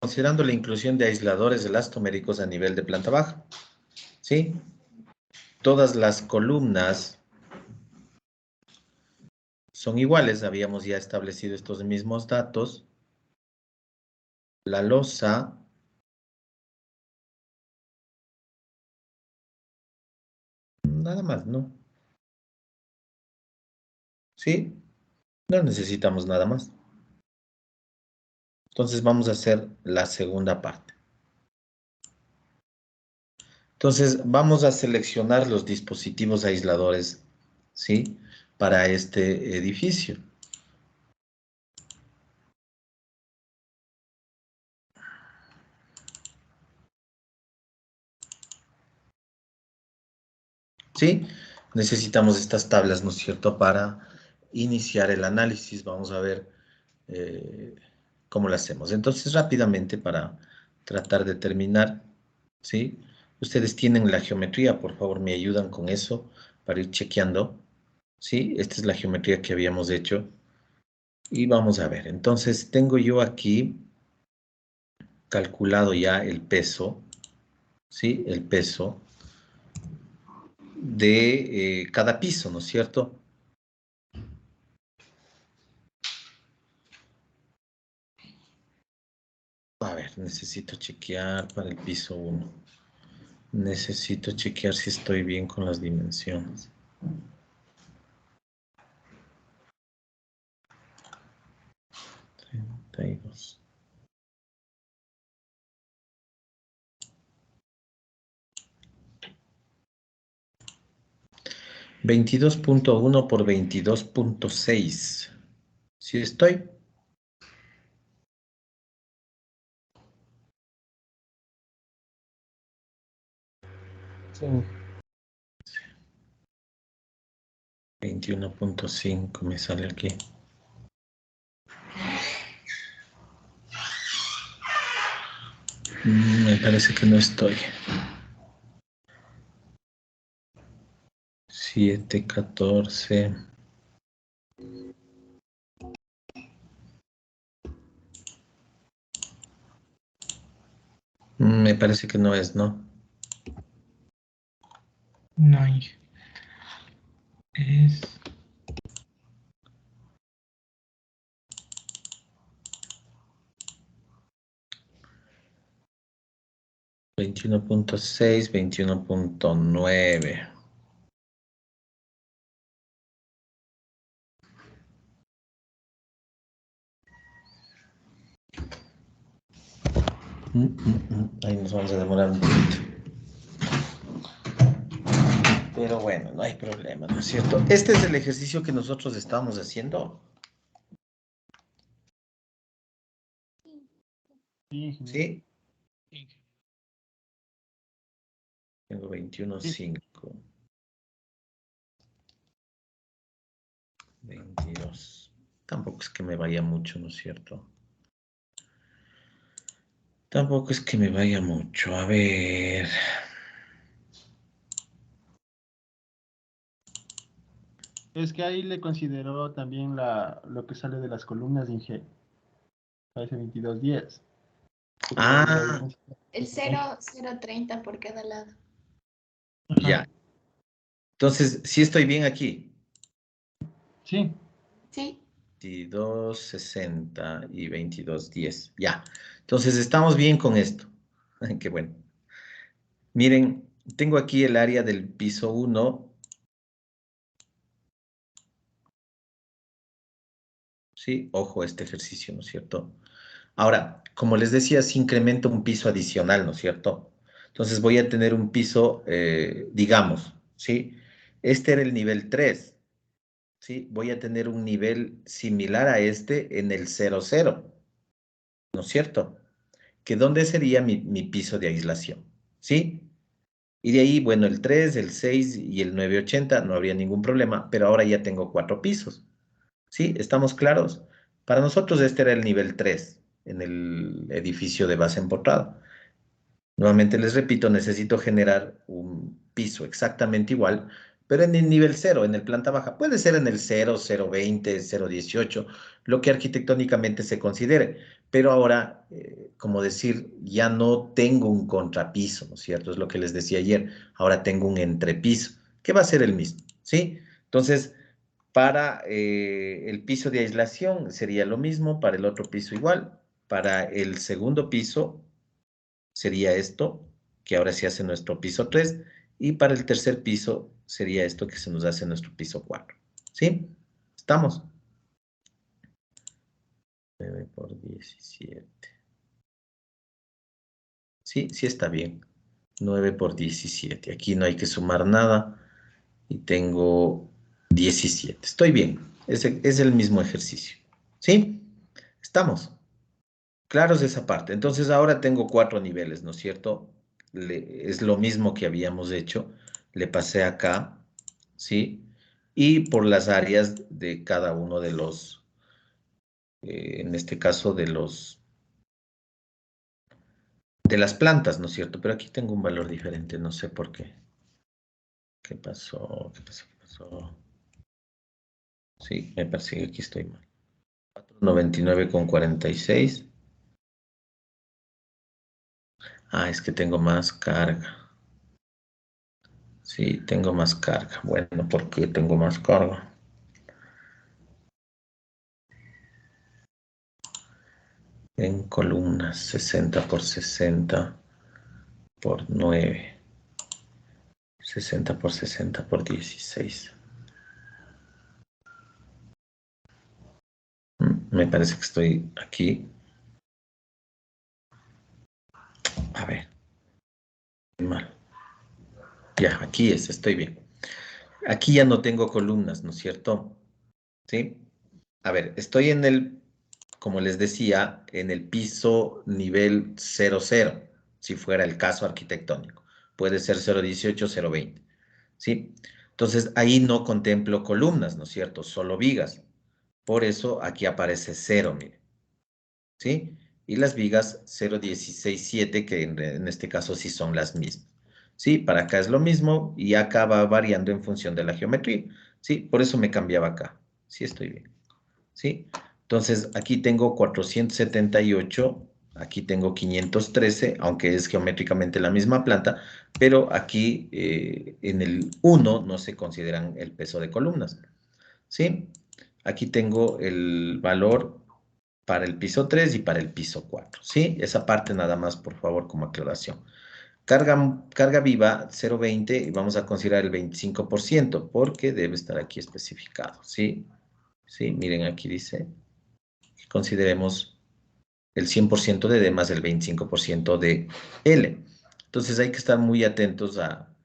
considerando la inclusión de aisladores elastoméricos a nivel de planta baja. ¿Sí? Todas las columnas son iguales, habíamos ya establecido estos mismos datos. La losa nada más, ¿no? ¿Sí? No necesitamos nada más. Entonces vamos a hacer la segunda parte. Entonces vamos a seleccionar los dispositivos aisladores, ¿sí? Para este edificio. ¿Sí? Necesitamos estas tablas, ¿no es cierto?, para iniciar el análisis. Vamos a ver cómo lo hacemos. Entonces, rápidamente, para tratar de terminar, ¿sí? Ustedes tienen la geometría, por favor, me ayudan con eso para ir chequeando, ¿sí? Esta es la geometría que habíamos hecho. Y vamos a ver. Entonces, tengo yo aquí calculado ya el peso, ¿sí? El peso de cada piso, ¿no es cierto? A ver, necesito chequear para el piso 1. Necesito chequear si estoy bien con las dimensiones. $32. 22.1 por 22.6. ¿Sí estoy? Sí. 21.5 me sale aquí. Me parece que no estoy. 7, 14. Me parece que no es, ¿no? No hay. Es 21.6, 21.9. Ahí nos vamos a demorar un poquito. Pero bueno, no hay problema, ¿no es cierto? Este es el ejercicio que nosotros estábamos haciendo. sí, ¿Sí? sí. Tengo Sí. 21.5. 22. Tampoco es que me vaya mucho, ¿no es cierto? Tampoco es que me vaya mucho. A ver. Es que ahí le consideró también lo que sale de las columnas de Inge. Parece 22.10. Ah, El 0,030 por cada lado. ya. Entonces, sí estoy bien aquí. Sí. Sí. 22.60 y 22.10. Ya. Entonces, estamos bien con esto. Qué bueno. Miren, tengo aquí el área del piso 1. Sí, ojo a este ejercicio, ¿no es cierto? Ahora, como les decía, se incrementa un piso adicional, ¿no es cierto? Entonces voy a tener un piso, digamos, ¿sí? Este era el nivel 3, ¿sí? Voy a tener un nivel similar a este en el 0,0, ¿no es cierto? ¿Que dónde sería mi piso de aislación? ¿Sí? Y de ahí, bueno, el 3, el 6 y el 980 no habría ningún problema, pero ahora ya tengo 4 pisos. ¿Sí? ¿Estamos claros? Para nosotros este era el nivel 3 en el edificio de base empotrado. Nuevamente les repito, necesito generar un piso exactamente igual, pero en el nivel 0, en el planta baja. Puede ser en el 0, 020, 018, lo que arquitectónicamente se considere. Pero ahora, como decir, ya no tengo un contrapiso, ¿no es cierto? Es lo que les decía ayer. Ahora tengo un entrepiso, que va a ser el mismo, ¿sí? Entonces, para el piso de aislación sería lo mismo, para el otro piso igual. Para el segundo piso sería esto, que ahora se hace nuestro piso 3, y para el tercer piso sería esto que se nos hace nuestro piso 4. ¿Sí? ¿Estamos? 9 por 17. Sí, sí está bien. 9 por 17. Aquí no hay que sumar nada. Y tengo 17. Estoy bien. Es el mismo ejercicio. ¿Sí? ¿Estamos? Claros esa parte. Entonces ahora tengo 4 niveles, ¿no es cierto? Es lo mismo que habíamos hecho. Le pasé acá, ¿sí? Y por las áreas de cada uno de los, en este caso de las plantas, ¿no es cierto? Pero aquí tengo un valor diferente, no sé por qué. ¿Qué pasó? ¿Qué pasó? ¿Qué pasó? Sí, me parece que aquí estoy mal. 99,46. Ah, es que tengo más carga. Sí, tengo más carga. Bueno, ¿por qué tengo más carga? En columnas, 60 por 60 por 9. 60 por 60 por 16. Me parece que estoy aquí. A ver, mal. Ya, aquí estoy bien. Aquí ya no tengo columnas, ¿no es cierto? ¿Sí? A ver, estoy en el, como les decía, en el piso nivel 00, si fuera el caso arquitectónico. Puede ser 018, 020. ¿Sí? Entonces, ahí no contemplo columnas, ¿no es cierto? Solo vigas. Por eso aquí aparece 0, mire. ¿Sí? Y las vigas 0,16,7, que en este caso sí son las mismas. ¿Sí? Para acá es lo mismo y acá va variando en función de la geometría. ¿Sí? Por eso me cambiaba acá. Sí, estoy bien. ¿Sí? Entonces, aquí tengo 478, aquí tengo 513, aunque es geométricamente la misma planta, pero aquí en el 1 no se consideran el peso de columnas. ¿Sí? Aquí tengo el valor para el piso 3 y para el piso 4. ¿Sí? Esa parte nada más, por favor, como aclaración. Carga viva 0,20 y vamos a considerar el 25% porque debe estar aquí especificado. ¿Sí? Sí, miren, aquí dice que consideremos el 100% de D más el 25% de L. Entonces hay que estar muy atentos a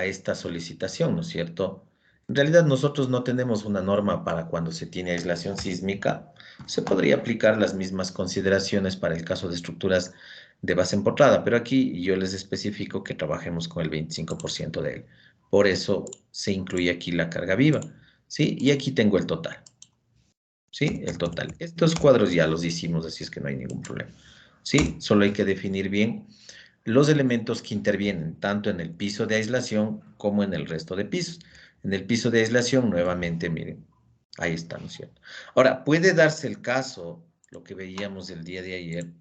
esta solicitación, ¿no es cierto? En realidad nosotros no tenemos una norma para cuando se tiene aislación sísmica. Se podría aplicar las mismas consideraciones para el caso de estructuras de base empotrada, pero aquí yo les especifico que trabajemos con el 25% de él. Por eso se incluye aquí la carga viva, ¿sí? Y aquí tengo el total. ¿Sí? El total. Estos cuadros ya los hicimos, así es que no hay ningún problema. ¿Sí? Solo hay que definir bien los elementos que intervienen, tanto en el piso de aislación como en el resto de pisos. En el piso de aislación, nuevamente, miren, ahí está, ¿no es cierto? Ahora, puede darse el caso, lo que veíamos el día de ayer,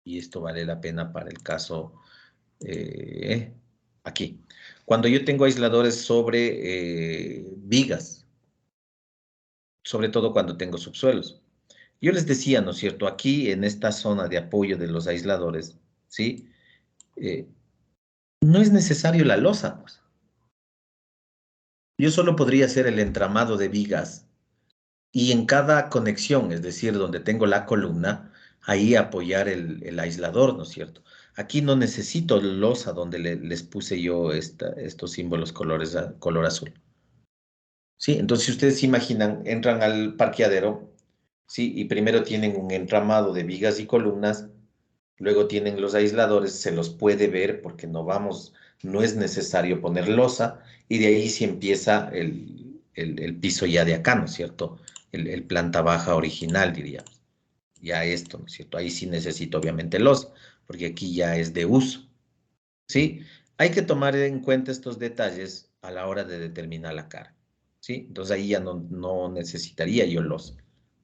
y esto vale la pena para el caso aquí. Cuando yo tengo aisladores sobre vigas, sobre todo cuando tengo subsuelos. Yo les decía, ¿no es cierto? Aquí en esta zona de apoyo de los aisladores, ¿sí? No es necesario la losa, pues. Yo solo podría hacer el entramado de vigas y en cada conexión, es decir, donde tengo la columna, ahí apoyar el aislador, ¿no es cierto? Aquí no necesito losa donde les puse yo estos símbolos color azul. ¿Sí? Entonces, si ustedes se imaginan, entran al parqueadero, ¿sí? Y primero tienen un entramado de vigas y columnas, luego tienen los aisladores, se los puede ver porque no es necesario poner losa, y de ahí sí empieza el piso ya de acá, ¿no es cierto? El planta baja original, diríamos. Ya esto, ¿no es cierto? Ahí sí necesito obviamente losa, porque aquí ya es de uso, ¿sí? Hay que tomar en cuenta estos detalles a la hora de determinar la carga, ¿sí? Entonces ahí ya no necesitaría yo los,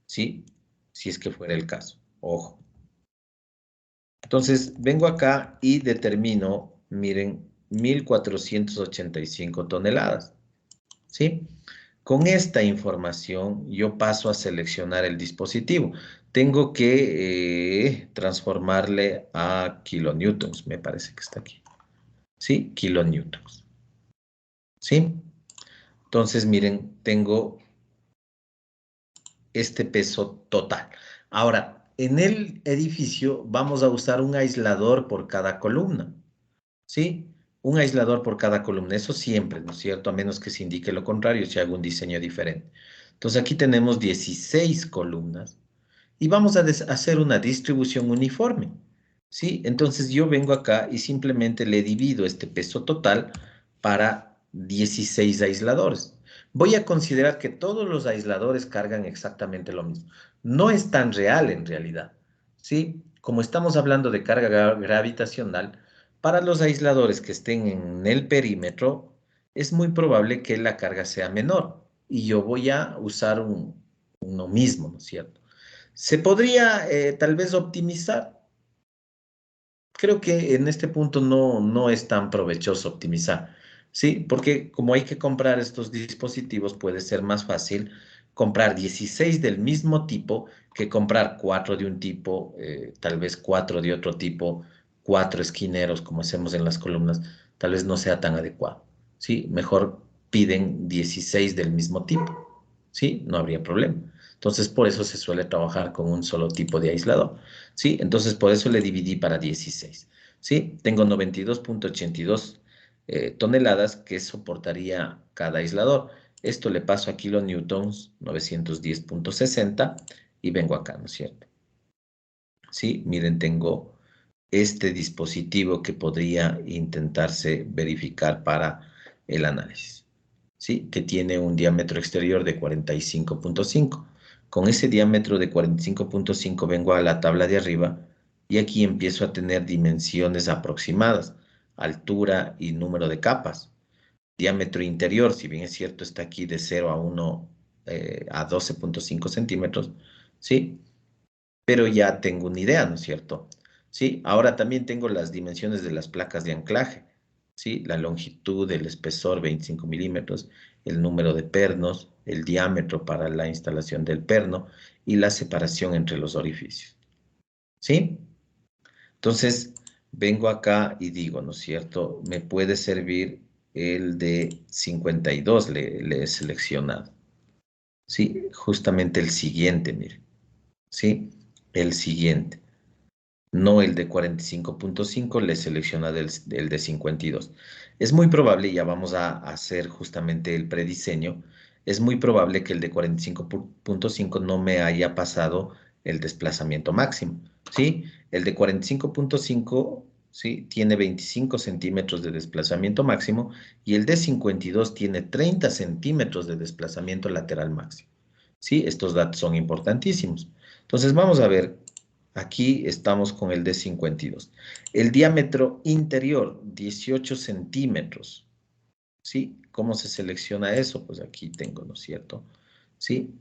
¿sí? Si es que fuera el caso, ojo. Entonces vengo acá y determino, miren, 1485 toneladas, ¿sí? Con esta información yo paso a seleccionar el dispositivo. Tengo que transformarle a kilonewtons, me parece que está aquí. ¿Sí? Kilonewtons. ¿Sí? Entonces, miren, tengo este peso total. Ahora, en el edificio vamos a usar un aislador por cada columna. ¿Sí? Un aislador por cada columna, eso siempre, ¿no es cierto? A menos que se indique lo contrario, si hago un diseño diferente. Entonces aquí tenemos 16 columnas y vamos a hacer una distribución uniforme, ¿sí? Entonces yo vengo acá y simplemente le divido este peso total para 16 aisladores. Voy a considerar que todos los aisladores cargan exactamente lo mismo. No es tan real en realidad, ¿sí? Como estamos hablando de carga gravitacional, para los aisladores que estén en el perímetro, es muy probable que la carga sea menor y yo voy a usar uno mismo, ¿no es cierto? ¿Se podría tal vez optimizar? Creo que en este punto no es tan provechoso optimizar, ¿sí? Porque como hay que comprar estos dispositivos, puede ser más fácil comprar 16 del mismo tipo que comprar 4 de un tipo, tal vez 4 de otro tipo, 4 esquineros como hacemos en las columnas, tal vez no sea tan adecuado, ¿sí? Mejor piden 16 del mismo tipo, ¿sí? No habría problema. Entonces, por eso se suele trabajar con un solo tipo de aislador. ¿Sí? Entonces, por eso le dividí para 16, ¿sí? Tengo 92.82 toneladas que soportaría cada aislador. Esto le paso a kilonewtons, 910.60, y vengo acá, ¿no es cierto? ¿Sí? Miren, tengo este dispositivo que podría intentarse verificar para el análisis, ¿sí? Que tiene un diámetro exterior de 45.5. Con ese diámetro de 45.5 vengo a la tabla de arriba y aquí empiezo a tener dimensiones aproximadas, altura y número de capas. Diámetro interior, si bien es cierto, está aquí de 0 a 1 a 12.5 centímetros, ¿sí? Pero ya tengo una idea, ¿no es cierto? Sí, ahora también tengo las dimensiones de las placas de anclaje, ¿sí? La longitud, el espesor, 25 milímetros, el número de pernos, el diámetro para la instalación del perno y la separación entre los orificios, ¿sí? Entonces, vengo acá y digo, ¿no es cierto? Me puede servir el de 52, le he seleccionado, ¿sí? Justamente el siguiente, mire, ¿sí? El siguiente. No el de 45.5, le selecciona el de 52. Es muy probable, ya vamos a hacer justamente el prediseño, es muy probable que el de 45.5 no me haya pasado el desplazamiento máximo, ¿sí? El de 45.5, ¿sí? Tiene 25 centímetros de desplazamiento máximo y el de 52 tiene 30 centímetros de desplazamiento lateral máximo, ¿sí? Estos datos son importantísimos. Entonces vamos a ver. Aquí estamos con el de 52. El diámetro interior, 18 centímetros. ¿Sí? ¿Cómo se selecciona eso? Pues aquí tengo, ¿no es cierto? ¿Sí?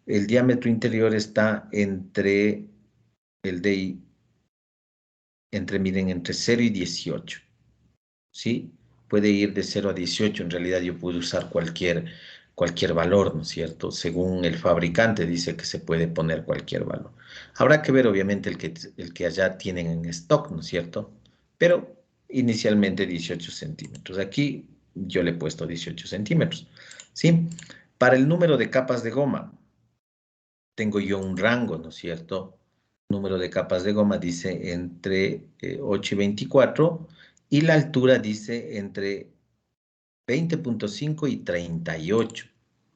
El diámetro interior está entre el de, miren, entre 0 y 18. ¿Sí? Puede ir de 0 a 18. En realidad yo puedo usar cualquier valor, ¿no es cierto? Según el fabricante dice que se puede poner cualquier valor. Habrá que ver obviamente el que allá tienen en stock, ¿no es cierto? Pero inicialmente 18 centímetros. Aquí yo le he puesto 18 centímetros, ¿sí? Para el número de capas de goma, tengo yo un rango, ¿no es cierto? Número de capas de goma dice entre 8 y 24 y la altura dice entre 20.5 y 38.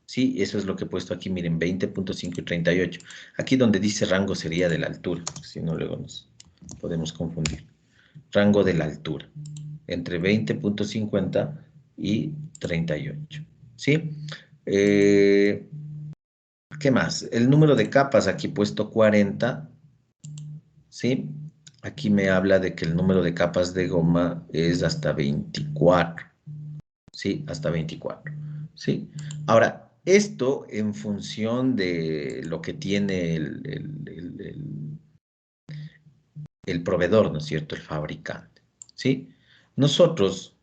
Sí, eso es lo que he puesto aquí, miren, 20.5 y 38. Aquí donde dice rango sería de la altura, si no luego nos podemos confundir. Rango de la altura, entre 20.50 y 38. ¿Sí? ¿Qué más? El número de capas, aquí he puesto 40. ¿Sí? Aquí me habla de que el número de capas de goma es hasta 24. ¿sí? Hasta 24, ¿sí? Ahora, esto en función de lo que tiene el proveedor, ¿no es cierto? El fabricante, ¿sí? Nosotros,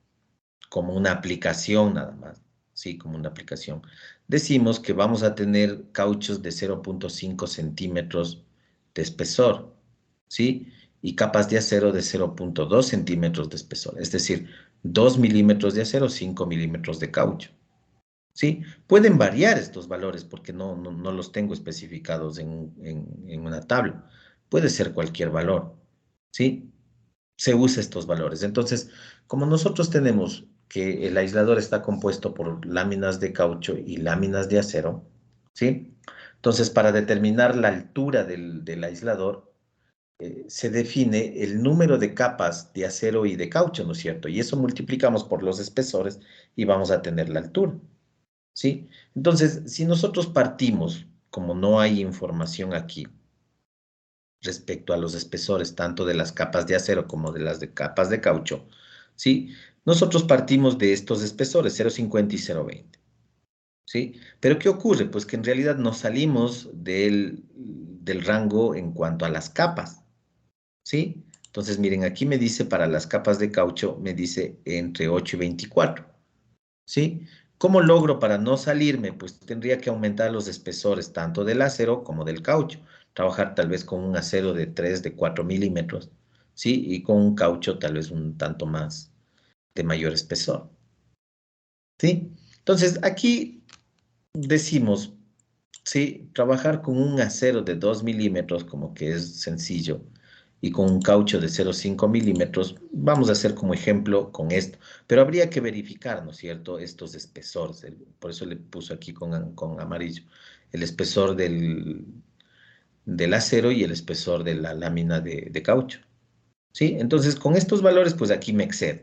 como una aplicación nada más, ¿sí? Como una aplicación, decimos que vamos a tener cauchos de 0.5 centímetros de espesor, ¿sí? Y capas de acero de 0.2 centímetros de espesor, es decir, 2 milímetros de acero, 5 milímetros de caucho, ¿sí? Pueden variar estos valores porque no los tengo especificados en una tabla. Puede ser cualquier valor, ¿sí? Se usa estos valores. Entonces, como nosotros tenemos que el aislador está compuesto por láminas de caucho y láminas de acero, ¿sí? Entonces, para determinar la altura del aislador, se define el número de capas de acero y de caucho, ¿no es cierto? Y eso multiplicamos por los espesores y vamos a tener la altura, ¿sí? Entonces, si nosotros partimos, como no hay información aquí, respecto a los espesores, tanto de las capas de acero como de las de capas de caucho, ¿sí? Nosotros partimos de estos espesores, 0,50 y 0,20, ¿sí? Pero ¿qué ocurre? Pues que en realidad nos salimos del rango en cuanto a las capas, ¿sí? Entonces, miren, aquí me dice para las capas de caucho, me dice entre 8 y 24, ¿sí? ¿Cómo logro para no salirme? Pues tendría que aumentar los espesores tanto del acero como del caucho. Trabajar tal vez con un acero de 3, de 4 milímetros, ¿sí? Y con un caucho tal vez un tanto más de mayor espesor, ¿sí? Entonces, aquí decimos, ¿sí? Trabajar con un acero de 2 milímetros como que es sencillo y con un caucho de 0,5 milímetros, vamos a hacer como ejemplo con esto, pero habría que verificar, ¿no es cierto?, estos espesores, por eso le puso aquí con amarillo, el espesor del acero y el espesor de la lámina de caucho, ¿sí? Entonces, con estos valores, pues aquí me excedo,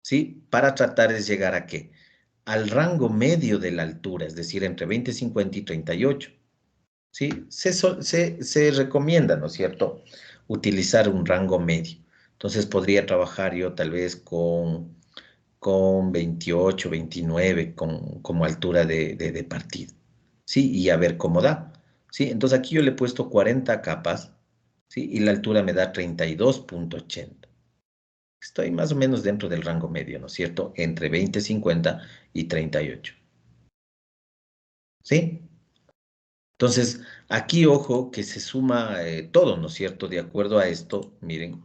¿sí? Para tratar de llegar a ¿qué? Al rango medio de la altura, es decir, entre 20, 50 y 38. ¿Sí? Se recomienda, ¿no es cierto?, utilizar un rango medio. Entonces podría trabajar yo tal vez con 28, 29 como altura de partida, ¿sí? Y a ver cómo da, ¿sí? Entonces aquí yo le he puesto 40 capas, ¿sí? Y la altura me da 32,80. Estoy más o menos dentro del rango medio, ¿no es cierto?, entre 20, 50 y 38, ¿sí? Entonces, aquí ojo que se suma todo, ¿no es cierto? De acuerdo a esto, miren,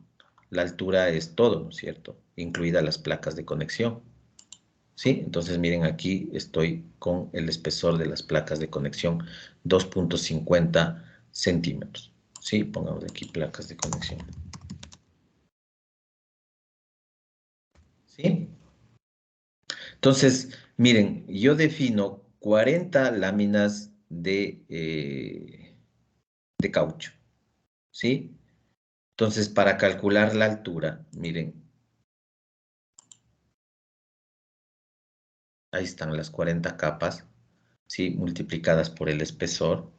la altura es todo, ¿no es cierto? Incluidas las placas de conexión, ¿sí? Entonces, miren, aquí estoy con el espesor de las placas de conexión, 2,50 centímetros, ¿sí? Pongamos aquí placas de conexión, ¿sí? Entonces, miren, yo defino 40 láminas de caucho, ¿sí? Entonces, para calcular la altura, miren, ahí están las 40 capas, ¿sí? Multiplicadas por el espesor.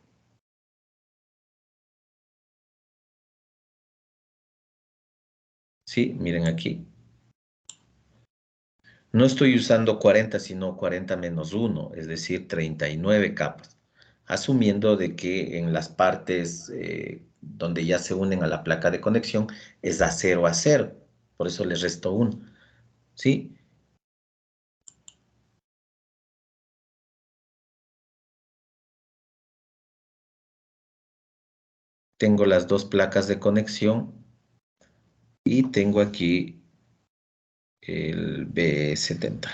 Sí, miren aquí. No estoy usando 40, sino 40 menos 1, es decir, 39 capas, asumiendo de que en las partes donde ya se unen a la placa de conexión es acero a acero, por eso les resto 1, ¿sí? Tengo las dos placas de conexión y tengo aquí el B70,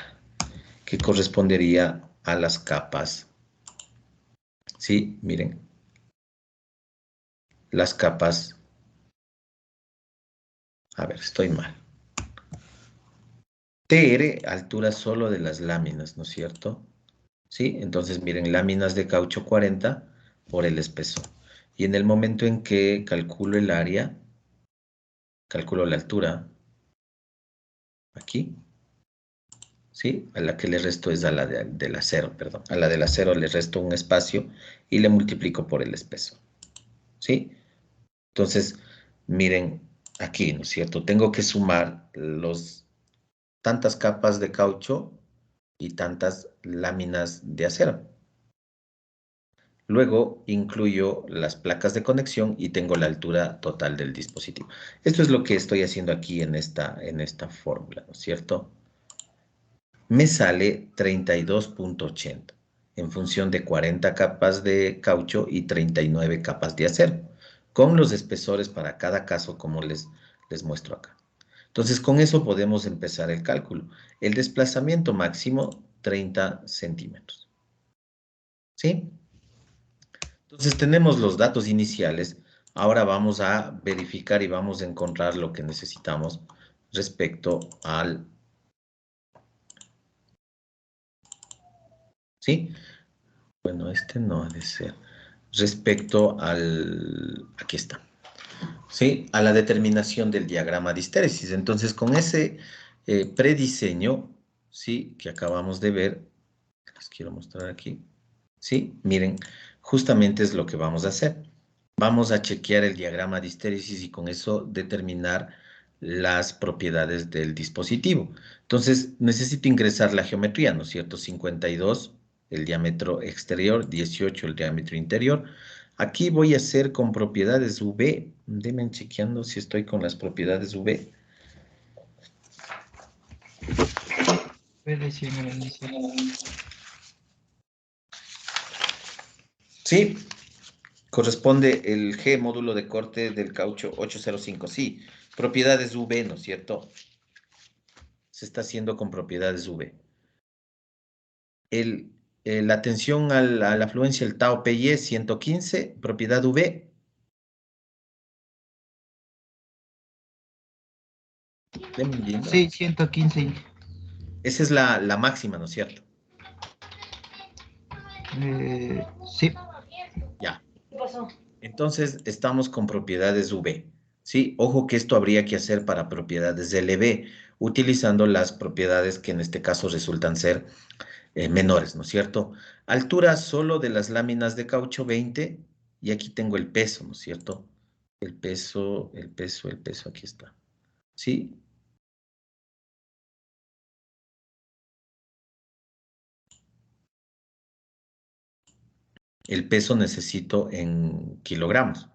que correspondería a las capas, ¿sí? Miren, las capas, a ver, estoy mal. TR, altura solo de las láminas, ¿no es cierto? ¿Sí? Entonces, miren, láminas de caucho 40 por el espesor. Y en el momento en que calculo el área, calculo la altura, aquí, ¿sí? A la que le resto es a la del acero, perdón. A la del acero le resto un espacio y le multiplico por el espesor, ¿sí? Entonces, miren, aquí, ¿no es cierto? Tengo que sumar tantas capas de caucho y tantas láminas de acero. Luego incluyo las placas de conexión y tengo la altura total del dispositivo. Esto es lo que estoy haciendo aquí en esta fórmula, ¿no es cierto? Me sale 32.80 en función de 40 capas de caucho y 39 capas de acero, con los espesores para cada caso como les muestro acá. Entonces, con eso podemos empezar el cálculo. El desplazamiento máximo, 30 centímetros. ¿Sí? Entonces, tenemos los datos iniciales. Ahora vamos a verificar y vamos a encontrar lo que necesitamos respecto al... ¿Sí? Bueno, este no ha de ser. Respecto al... Aquí está. ¿Sí? A la determinación del diagrama de histéresis. Entonces, con ese prediseño, ¿sí? Que acabamos de ver, les quiero mostrar aquí. ¿Sí? Miren, justamente es lo que vamos a hacer. Vamos a chequear el diagrama de histéresis y con eso determinar las propiedades del dispositivo. Entonces, necesito ingresar la geometría, ¿no es cierto? 52, el diámetro exterior, 18, el diámetro interior. Aquí voy a hacer con propiedades V. Denme chequeando si estoy con las propiedades V. Sí, corresponde el G, módulo de corte del caucho 805. Sí, propiedades V, ¿no es cierto? Se está haciendo con propiedades V. La tensión a la afluencia, el tau PY 115, propiedad V. Sí, 115. Esa es la máxima, ¿no es cierto? Sí. Ya. Entonces, estamos con propiedades V. ¿Sí? Ojo que esto habría que hacer para propiedades LV, utilizando las propiedades que en este caso resultan ser menores, ¿no es cierto? Altura solo de las láminas de caucho 20, y aquí tengo el peso, ¿no es cierto? El peso, aquí está. ¿Sí? El peso necesito en kilogramos,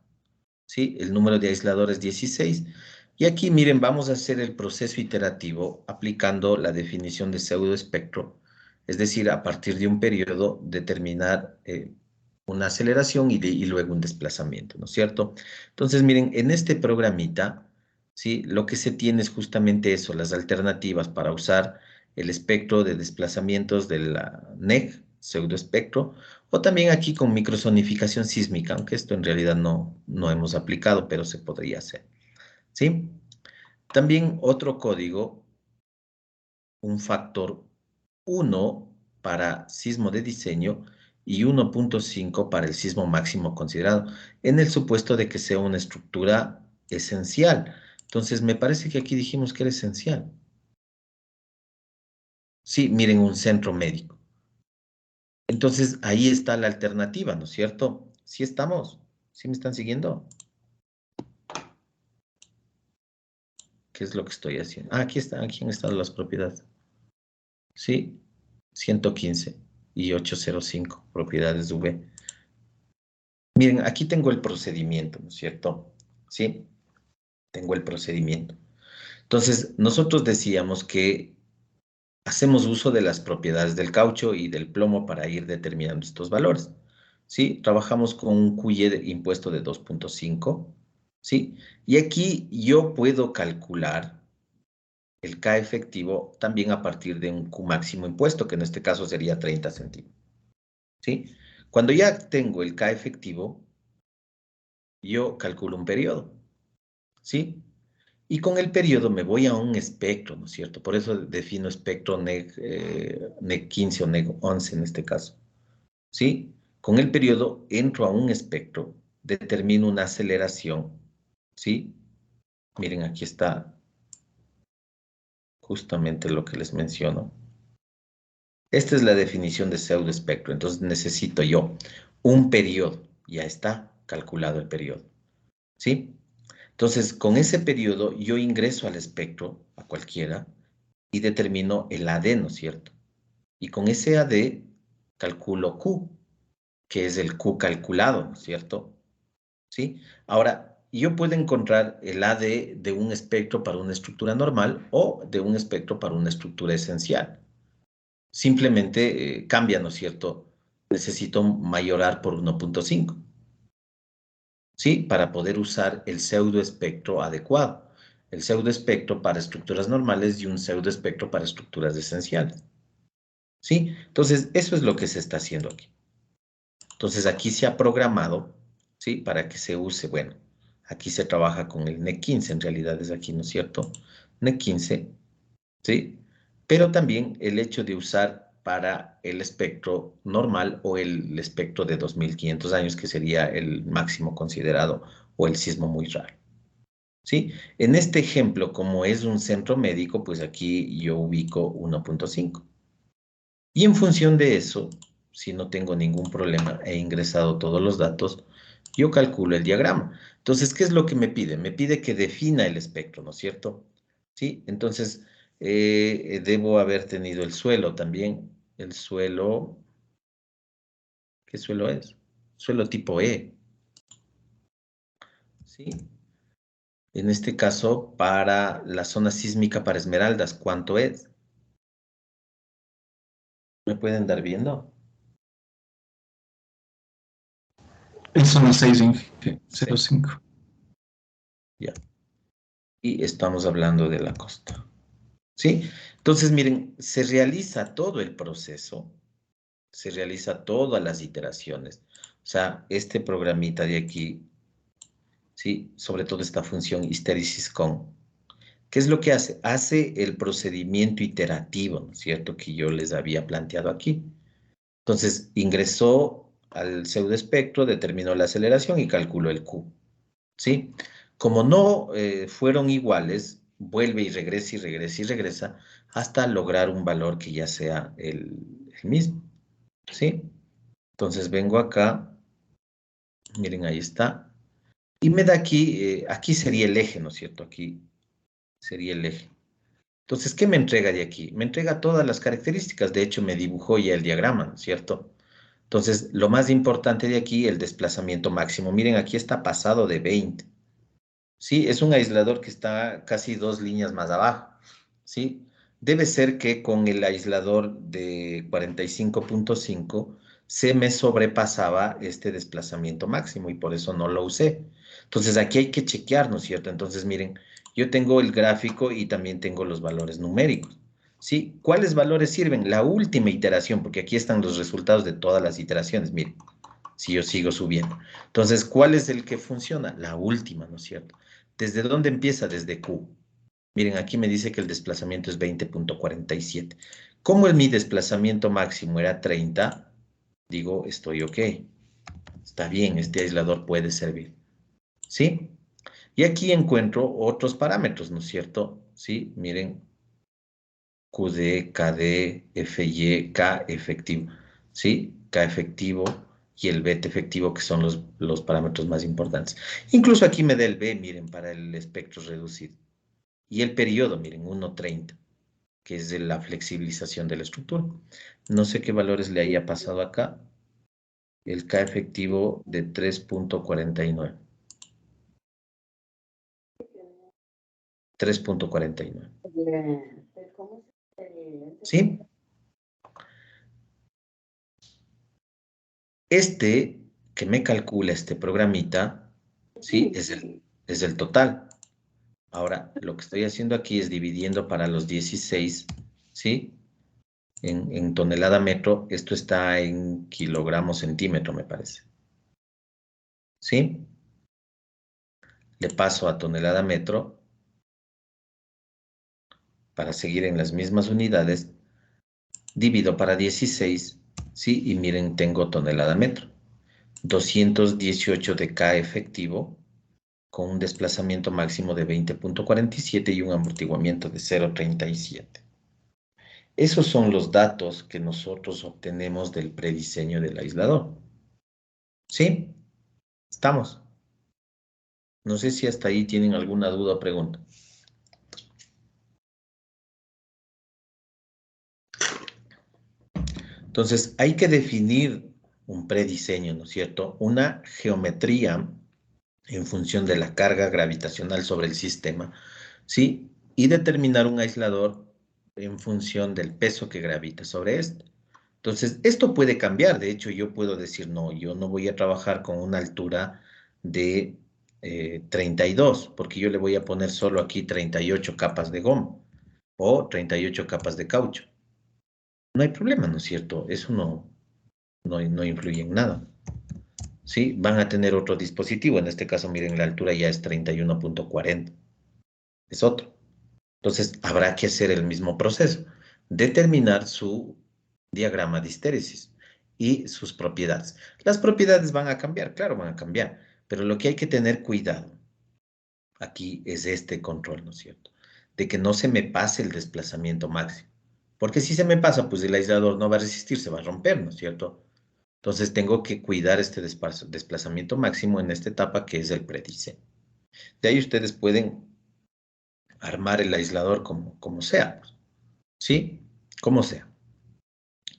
¿sí? El número de aisladores 16. Y aquí, miren, vamos a hacer el proceso iterativo aplicando la definición de pseudoespectro, es decir, a partir de un periodo determinar una aceleración y luego un desplazamiento, ¿no es cierto? Entonces, miren, en este programita, ¿sí? Lo que se tiene es justamente eso, las alternativas para usar el espectro de desplazamientos de la NEG, pseudoespectro, o también aquí con microsonificación sísmica, aunque esto en realidad no hemos aplicado, pero se podría hacer, ¿sí? También otro código, un factor 1 para sismo de diseño y 1.5 para el sismo máximo considerado, en el supuesto de que sea una estructura esencial. Entonces, me parece que aquí dijimos que era esencial. Sí, miren, un centro médico. Entonces, ahí está la alternativa, ¿no es cierto? ¿Sí estamos? ¿Sí me están siguiendo? ¿Qué es lo que estoy haciendo? Ah, aquí está, aquí han estado las propiedades. Sí, 115 y 805, propiedades V. Miren, aquí tengo el procedimiento, ¿no es cierto? Sí, tengo el procedimiento. Entonces, nosotros decíamos que hacemos uso de las propiedades del caucho y del plomo para ir determinando estos valores. ¿Sí? Trabajamos con un QY de impuesto de 2.5, ¿sí? Y aquí yo puedo calcular el K efectivo también a partir de un Q máximo impuesto, que en este caso sería 30 centímetros, ¿sí? Cuando ya tengo el K efectivo, yo calculo un periodo, ¿sí? Y con el periodo me voy a un espectro, ¿no es cierto? Por eso defino espectro NEG 15 o NEG 11 en este caso, ¿sí? Con el periodo entro a un espectro, determino una aceleración, ¿sí? Miren, aquí está justamente lo que les menciono. Esta es la definición de pseudoespectro. Entonces necesito yo un periodo. Ya está calculado el periodo, ¿sí? Entonces, con ese periodo yo ingreso al espectro, a cualquiera, y determino el AD, ¿no es cierto? Y con ese AD calculo Q, que es el Q calculado, ¿no es cierto? ¿Sí? Ahora, yo puedo encontrar el AD de un espectro para una estructura normal o de un espectro para una estructura esencial. Simplemente cambia, ¿no es cierto? Necesito mayorar por 1.5. ¿Sí? Para poder usar el pseudoespectro adecuado. El pseudoespectro para estructuras normales y un pseudoespectro para estructuras esenciales. ¿Sí? Entonces, eso es lo que se está haciendo aquí. Entonces, aquí se ha programado, ¿sí? Para que se use, bueno, aquí se trabaja con el NEC 15, en realidad es aquí, ¿no es cierto? NEC 15, ¿sí? Pero también el hecho de usar para el espectro normal o el espectro de 2500 años, que sería el máximo considerado o el sismo muy raro. ¿Sí? En este ejemplo, como es un centro médico, pues aquí yo ubico 1.5. Y en función de eso, si no tengo ningún problema, he ingresado todos los datos, yo calculo el diagrama. Entonces, ¿qué es lo que me pide? Me pide que defina el espectro, ¿no es cierto? ¿Sí? Entonces, debo haber tenido el suelo también. El suelo, ¿qué suelo es? Suelo tipo E. ¿Sí? En este caso, para la zona sísmica para Esmeraldas, ¿cuánto es? ¿Me pueden dar viendo? Es zona 6, 05. Ya. Y estamos hablando de la costa. ¿Sí? Entonces, miren, se realiza todo el proceso, se realiza todas las iteraciones. O sea, este programita de aquí, ¿sí? Sobre todo esta función histérisis con. ¿Qué es lo que hace? Hace el procedimiento iterativo, ¿no es cierto? Que yo les había planteado aquí. Entonces, ingresó al pseudoespectro, determinó la aceleración y calculó el Q. ¿Sí? Como no fueron iguales, vuelve y regresa y regresa y regresa hasta lograr un valor que ya sea el mismo. ¿Sí? Entonces vengo acá, miren, ahí está. Y me da aquí, aquí sería el eje, ¿no es cierto? Aquí sería el eje. Entonces, ¿qué me entrega de aquí? Me entrega todas las características. De hecho, me dibujó ya el diagrama, ¿no es cierto? Entonces, lo más importante de aquí, el desplazamiento máximo. Miren, aquí está pasado de 20. Sí, es un aislador que está casi 2 líneas más abajo. ¿Sí? Debe ser que con el aislador de 45.5 se me sobrepasaba este desplazamiento máximo y por eso no lo usé. Entonces aquí hay que chequear, ¿no es cierto? Entonces miren, yo tengo el gráfico y también tengo los valores numéricos. ¿Sí? ¿Cuáles valores sirven? La última iteración, porque aquí están los resultados de todas las iteraciones. Miren, si yo sigo subiendo. Entonces, ¿cuál es el que funciona? La última, ¿no es cierto? ¿Desde dónde empieza? Desde Q. Miren, aquí me dice que el desplazamiento es 20.47. Como mi desplazamiento máximo era 30, digo, estoy ok. Está bien, este aislador puede servir. ¿Sí? Y aquí encuentro otros parámetros, ¿no es cierto? Sí, miren, QD, KD, FY, K efectivo. ¿Sí? K efectivo y el BT efectivo, que son los parámetros más importantes. Incluso aquí me da el B, miren, para el espectro reducido. Y el periodo, miren, 1.30, que es de la flexibilización de la estructura. No sé qué valores le haya pasado acá. El K efectivo de 3.49. 3.49. ¿Sí? Este que me calcula este programita, ¿sí? Es el total. Ahora, lo que estoy haciendo aquí es dividiendo para los 16, ¿sí? En tonelada metro, esto está en kilogramos centímetro, me parece. ¿Sí? Le paso a tonelada metro para seguir en las mismas unidades. Divido para 16, ¿sí? Y miren, tengo tonelada metro. 218 de K efectivo, con un desplazamiento máximo de 20.47 y un amortiguamiento de 0.37. Esos son los datos que nosotros obtenemos del prediseño del aislador. ¿Sí? ¿Estamos? No sé si hasta ahí tienen alguna duda o pregunta. Entonces, hay que definir un prediseño, ¿no es cierto? Una geometría en función de la carga gravitacional sobre el sistema, ¿sí? Y determinar un aislador en función del peso que gravita sobre este. Entonces, esto puede cambiar. De hecho, yo puedo decir, no, yo no voy a trabajar con una altura de 32, porque yo le voy a poner solo aquí 38 capas de goma o 38 capas de caucho. No hay problema, ¿no es cierto? Eso no influye en nada. ¿Sí? Van a tener otro dispositivo. En este caso, miren, la altura ya es 31.40. Es otro. Entonces, habrá que hacer el mismo proceso. Determinar su diagrama de histéresis y sus propiedades. Las propiedades van a cambiar, claro, van a cambiar. Pero lo que hay que tener cuidado aquí es este control, ¿no es cierto? De que no se me pase el desplazamiento máximo. Porque si se me pasa, pues el aislador no va a resistir, se va a romper, ¿no es cierto? Entonces tengo que cuidar este desplazamiento máximo en esta etapa que es el prediseño. De ahí ustedes pueden armar el aislador como sea, ¿sí? Como sea.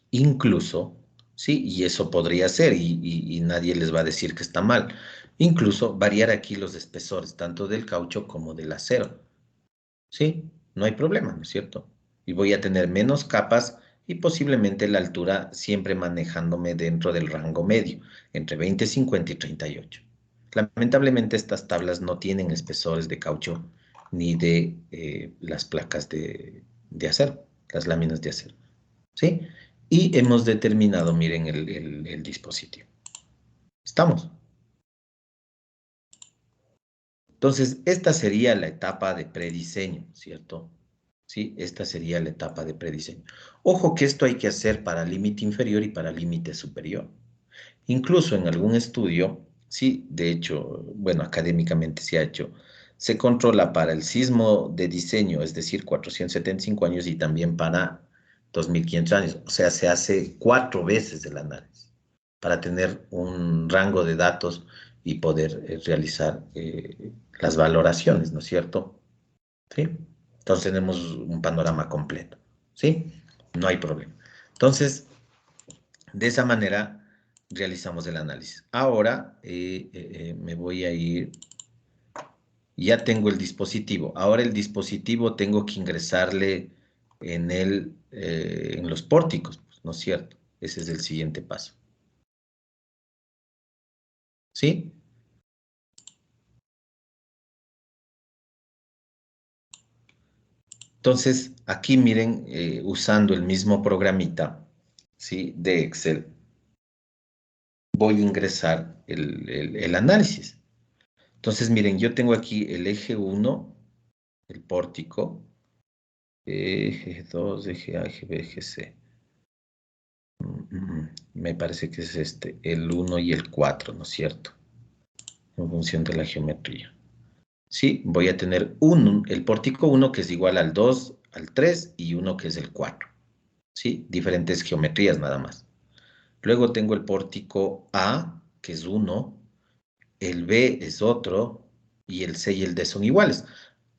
Incluso, ¿sí? Y eso podría ser, y nadie les va a decir que está mal. Incluso variar aquí los espesores, tanto del caucho como del acero, ¿sí? No hay problema, ¿no es cierto? Y voy a tener menos capas y posiblemente la altura siempre manejándome dentro del rango medio, entre 20, 50 y 38. Lamentablemente estas tablas no tienen espesores de caucho ni de las placas de acero, las láminas de acero, ¿sí? Y hemos determinado, miren, el dispositivo. ¿Estamos? Entonces, esta sería la etapa de prediseño, ¿cierto? Sí, esta sería la etapa de prediseño. Ojo que esto hay que hacer para límite inferior y para límite superior. Incluso en algún estudio, sí, de hecho, bueno, académicamente se ha hecho, se controla para el sismo de diseño, es decir, 475 años y también para 2500 años. O sea, se hace 4 veces el análisis para tener un rango de datos y poder realizar las valoraciones, ¿no es cierto? ¿Sí? Entonces tenemos un panorama completo, ¿sí? No hay problema. Entonces, de esa manera realizamos el análisis. Ahora me voy a ir, ya tengo el dispositivo. Ahora el dispositivo tengo que ingresarle en los pórticos, pues, ¿no es cierto? Ese es el siguiente paso. ¿Sí? Entonces, aquí miren, usando el mismo programita, ¿sí? De Excel, voy a ingresar el análisis. Entonces, miren, yo tengo aquí el eje 1, el pórtico, eje 2, eje A, eje B, eje C. Me parece que es este, el 1 y el 4, ¿no es cierto? En función de la geometría. Sí, voy a tener el pórtico 1 que es igual al 2, al 3 y 1 que es el 4. ¿Sí? Diferentes geometrías nada más. Luego tengo el pórtico A, que es 1, el B es otro, y el C y el D son iguales.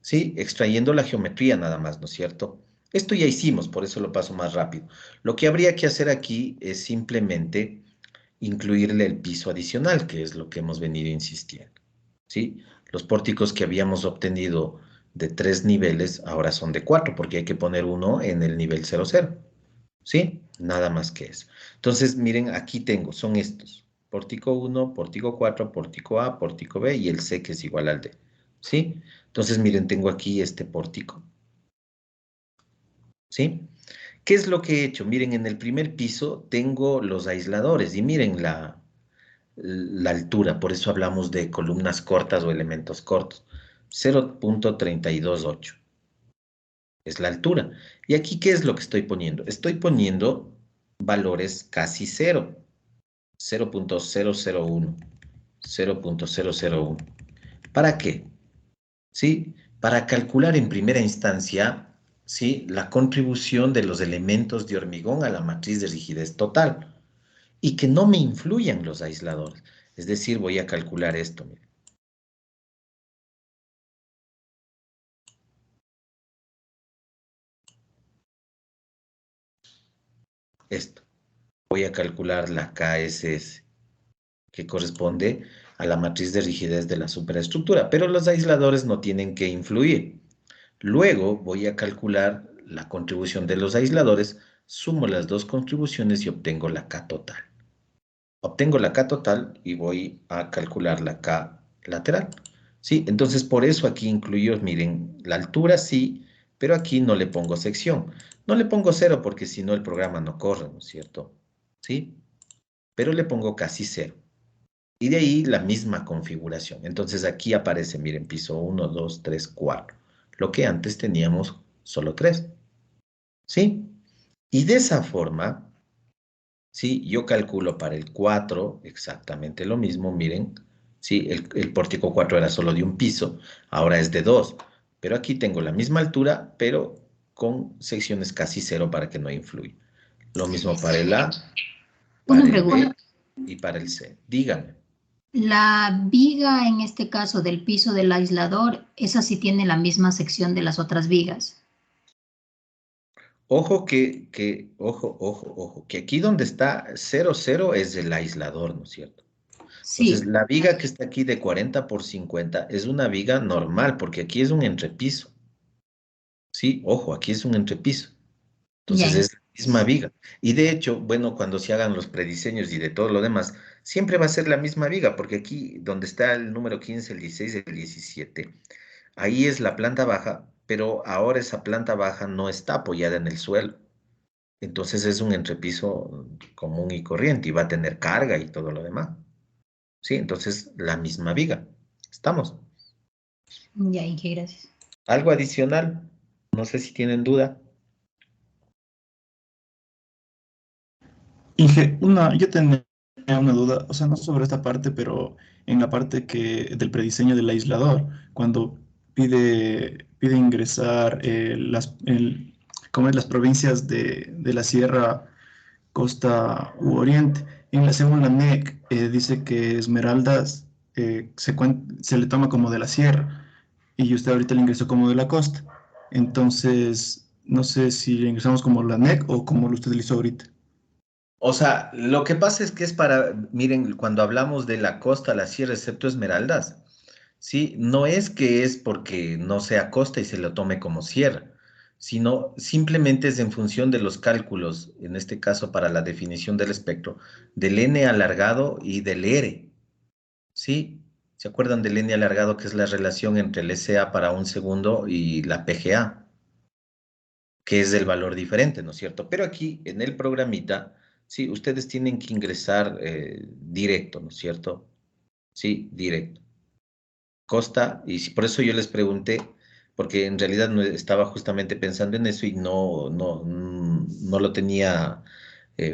¿Sí? Extrayendo la geometría nada más, ¿no es cierto? Esto ya hicimos, por eso lo paso más rápido. Lo que habría que hacer aquí es simplemente incluirle el piso adicional, que es lo que hemos venido insistiendo. ¿Sí? Los pórticos que habíamos obtenido de 3 niveles ahora son de 4, porque hay que poner uno en el nivel 00. ¿Sí? Nada más que eso. Entonces, miren, aquí tengo, son estos. Pórtico 1, pórtico 4, pórtico A, pórtico B y el C que es igual al D. ¿Sí? Entonces, miren, tengo aquí este pórtico. ¿Sí? ¿Qué es lo que he hecho? Miren, en el primer piso tengo los aisladores y miren la altura, por eso hablamos de columnas cortas o elementos cortos. 0.328 es la altura. ¿Y aquí qué es lo que estoy poniendo? Estoy poniendo valores casi cero. 0.001, 0.001. ¿Para qué? ¿Sí? Para calcular en primera instancia, ¿sí? La contribución de los elementos de hormigón a la matriz de rigidez total y que no me influyan los aisladores. Es decir, voy a calcular esto, miren. Esto. voy a calcular la KSS, que corresponde a la matriz de rigidez de la superestructura, pero los aisladores no tienen que influir. Luego voy a calcular la contribución de los aisladores, sumo las dos contribuciones y obtengo la K total. Obtengo la K total y voy a calcular la K lateral. ¿Sí? Entonces, por eso aquí incluyo, miren, la altura sí, pero aquí no le pongo sección. No le pongo 0 porque si no el programa no corre, ¿no es cierto? ¿Sí? Pero le pongo casi 0. Y de ahí la misma configuración. Entonces aquí aparece, miren, piso 1, 2, 3, 4. Lo que antes teníamos solo 3. ¿Sí? Y de esa forma, ¿sí? Yo calculo para el 4 exactamente lo mismo, miren. ¿Sí? El pórtico 4 era solo de un piso, ahora es de 2. Pero aquí tengo la misma altura, pero con secciones casi 0 para que no influya. Lo mismo para el A, para Una el pregunta. B y para el C. Díganme. La viga, en este caso del piso del aislador, esa sí tiene la misma sección de las otras vigas. Ojo ojo, que aquí donde está 0, 0 es el aislador, ¿no es cierto? Entonces, Sí, la viga que está aquí de 40 por 50 es una viga normal, porque aquí es un entrepiso. Sí, ojo, aquí es un entrepiso. ya. Entonces es la misma viga. Y de hecho, bueno, cuando se hagan los prediseños y de todo lo demás, siempre va a ser la misma viga, porque aquí donde está el número 15, el 16, el 17, ahí es la planta baja, pero ahora esa planta baja no está apoyada en el suelo. Entonces es un entrepiso común y corriente y va a tener carga y todo lo demás. Sí, entonces la misma viga. ¿Estamos? Ya, Inge, gracias. Algo adicional, no sé si tienen duda. Inge, yo tenía una duda, o sea, no sobre esta parte, pero en la parte del prediseño del aislador, cuando pide ingresar ¿cómo es? Las provincias de la Sierra, Costa u Oriente. Según la NEC, dice que Esmeraldas se le toma como de la Sierra y usted ahorita le ingresó como de la costa. Entonces, no sé si le ingresamos como la NEC o como lo usted hizo ahorita. O sea, lo que pasa es que es para, miren, cuando hablamos de la costa, la sierra, excepto Esmeraldas, ¿sí? No es que es porque no sea costa y se lo tome como sierra, sino simplemente es en función de los cálculos, en este caso para la definición del espectro, del n alargado y del r, ¿sí? ¿Se acuerdan del n alargado, que es la relación entre el SA para un segundo y la PGA? Que es del valor diferente, ¿no es cierto? Pero aquí en el programita, sí, ustedes tienen que ingresar directo, ¿no es cierto? Sí, directo. Costa, y por eso yo les pregunté, porque en realidad no estaba justamente pensando en eso y no lo tenía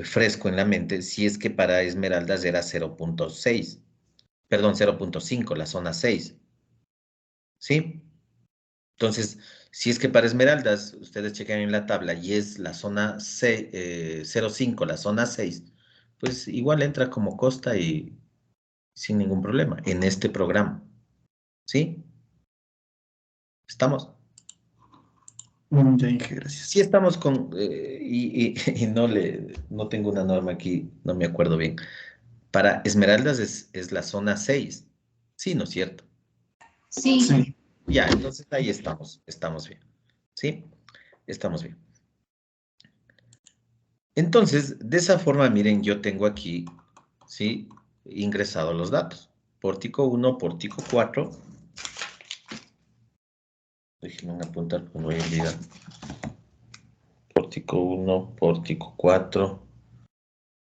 fresco en la mente, si es que para Esmeraldas era 0.6, perdón, 0.5, la zona 6, ¿sí? Entonces, si es que para Esmeraldas, ustedes chequen en la tabla y es la zona 0.5, la zona 6, pues igual entra como costa y sin ningún problema en este programa. ¿Sí? ¿Estamos? Ya, Inge, gracias. Sí estamos con, y no tengo una norma aquí, no me acuerdo bien. Para Esmeraldas es la zona 6. Sí, ¿no es cierto? Sí, Sí. Ya, entonces ahí estamos bien. ¿Sí? Estamos bien. Entonces, de esa forma, miren, yo tengo aquí, ¿sí? Ingresado los datos. Pórtico 1, pórtico 4. Déjenme apuntar porque me voy a olvidar. Pórtico 1, pórtico 4,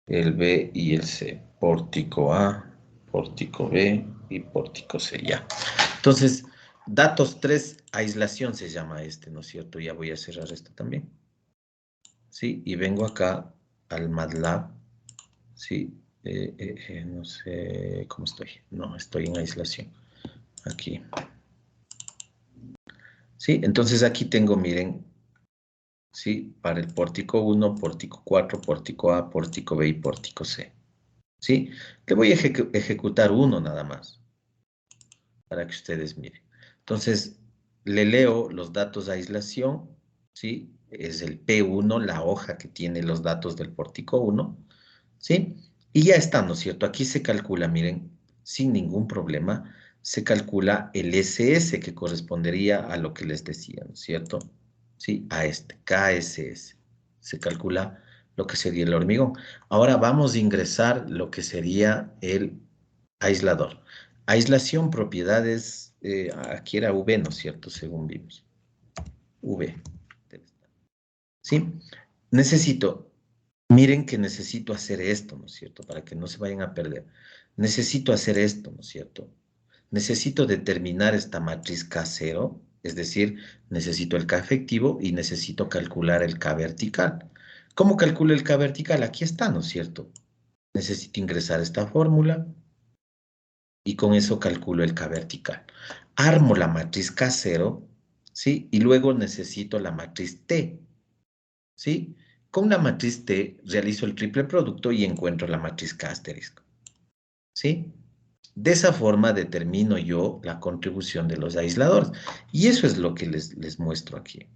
el B y el C. Pórtico A, pórtico B y pórtico C, ya. Entonces, datos 3, aislación se llama este, ¿no es cierto? Ya voy a cerrar esto también. ¿Sí? Y vengo acá al MATLAB. Sí, no sé cómo estoy. No, estoy en aislación. Aquí. Sí, entonces aquí tengo, miren, sí, para el pórtico 1, pórtico 4, pórtico A, pórtico B y pórtico C. Sí, le voy a ejecutar uno nada más, para que ustedes miren. Entonces, le leo los datos de aislación, ¿sí? Es el P1, la hoja que tiene los datos del pórtico 1, ¿sí? Y ya está, ¿no es cierto? Aquí se calcula, miren, sin ningún problema, se calcula el SS que correspondería a lo que les decía, ¿no es cierto? Sí, a este, KSS. Se calcula lo que sería el hormigón. Ahora vamos a ingresar lo que sería el aislador. Aislación, propiedades, aquí era V, ¿no es cierto? Según vimos. V. ¿Sí? Necesito, miren que necesito hacer esto, ¿no es cierto? Para que no se vayan a perder. Necesito hacer esto, ¿no es cierto? Necesito determinar esta matriz K0, es decir, necesito el K efectivo y necesito calcular el K vertical. ¿Cómo calculo el K vertical? Aquí está, ¿no es cierto? Necesito ingresar esta fórmula y con eso calculo el K vertical. Armo la matriz K0, ¿sí? Y luego necesito la matriz T, ¿sí? Con la matriz T realizo el triple producto y encuentro la matriz K asterisco, ¿sí? De esa forma determino yo la contribución de los aisladores. Y eso es lo que les muestro aquí,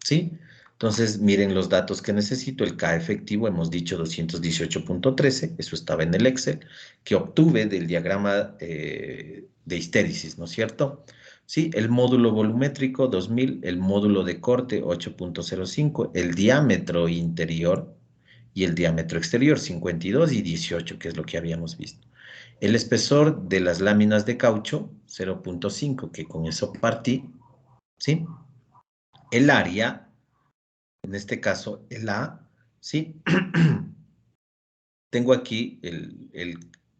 ¿sí? Entonces, miren los datos que necesito. El K efectivo, hemos dicho 218.13, eso estaba en el Excel, que obtuve del diagrama de histéresis, ¿no es cierto? Sí, el módulo volumétrico 2000, el módulo de corte 8.05, el diámetro interior y el diámetro exterior 52 y 18, que es lo que habíamos visto. El espesor de las láminas de caucho 0.5, que con eso partí, ¿sí? El área, en este caso el A, ¿sí? Tengo aquí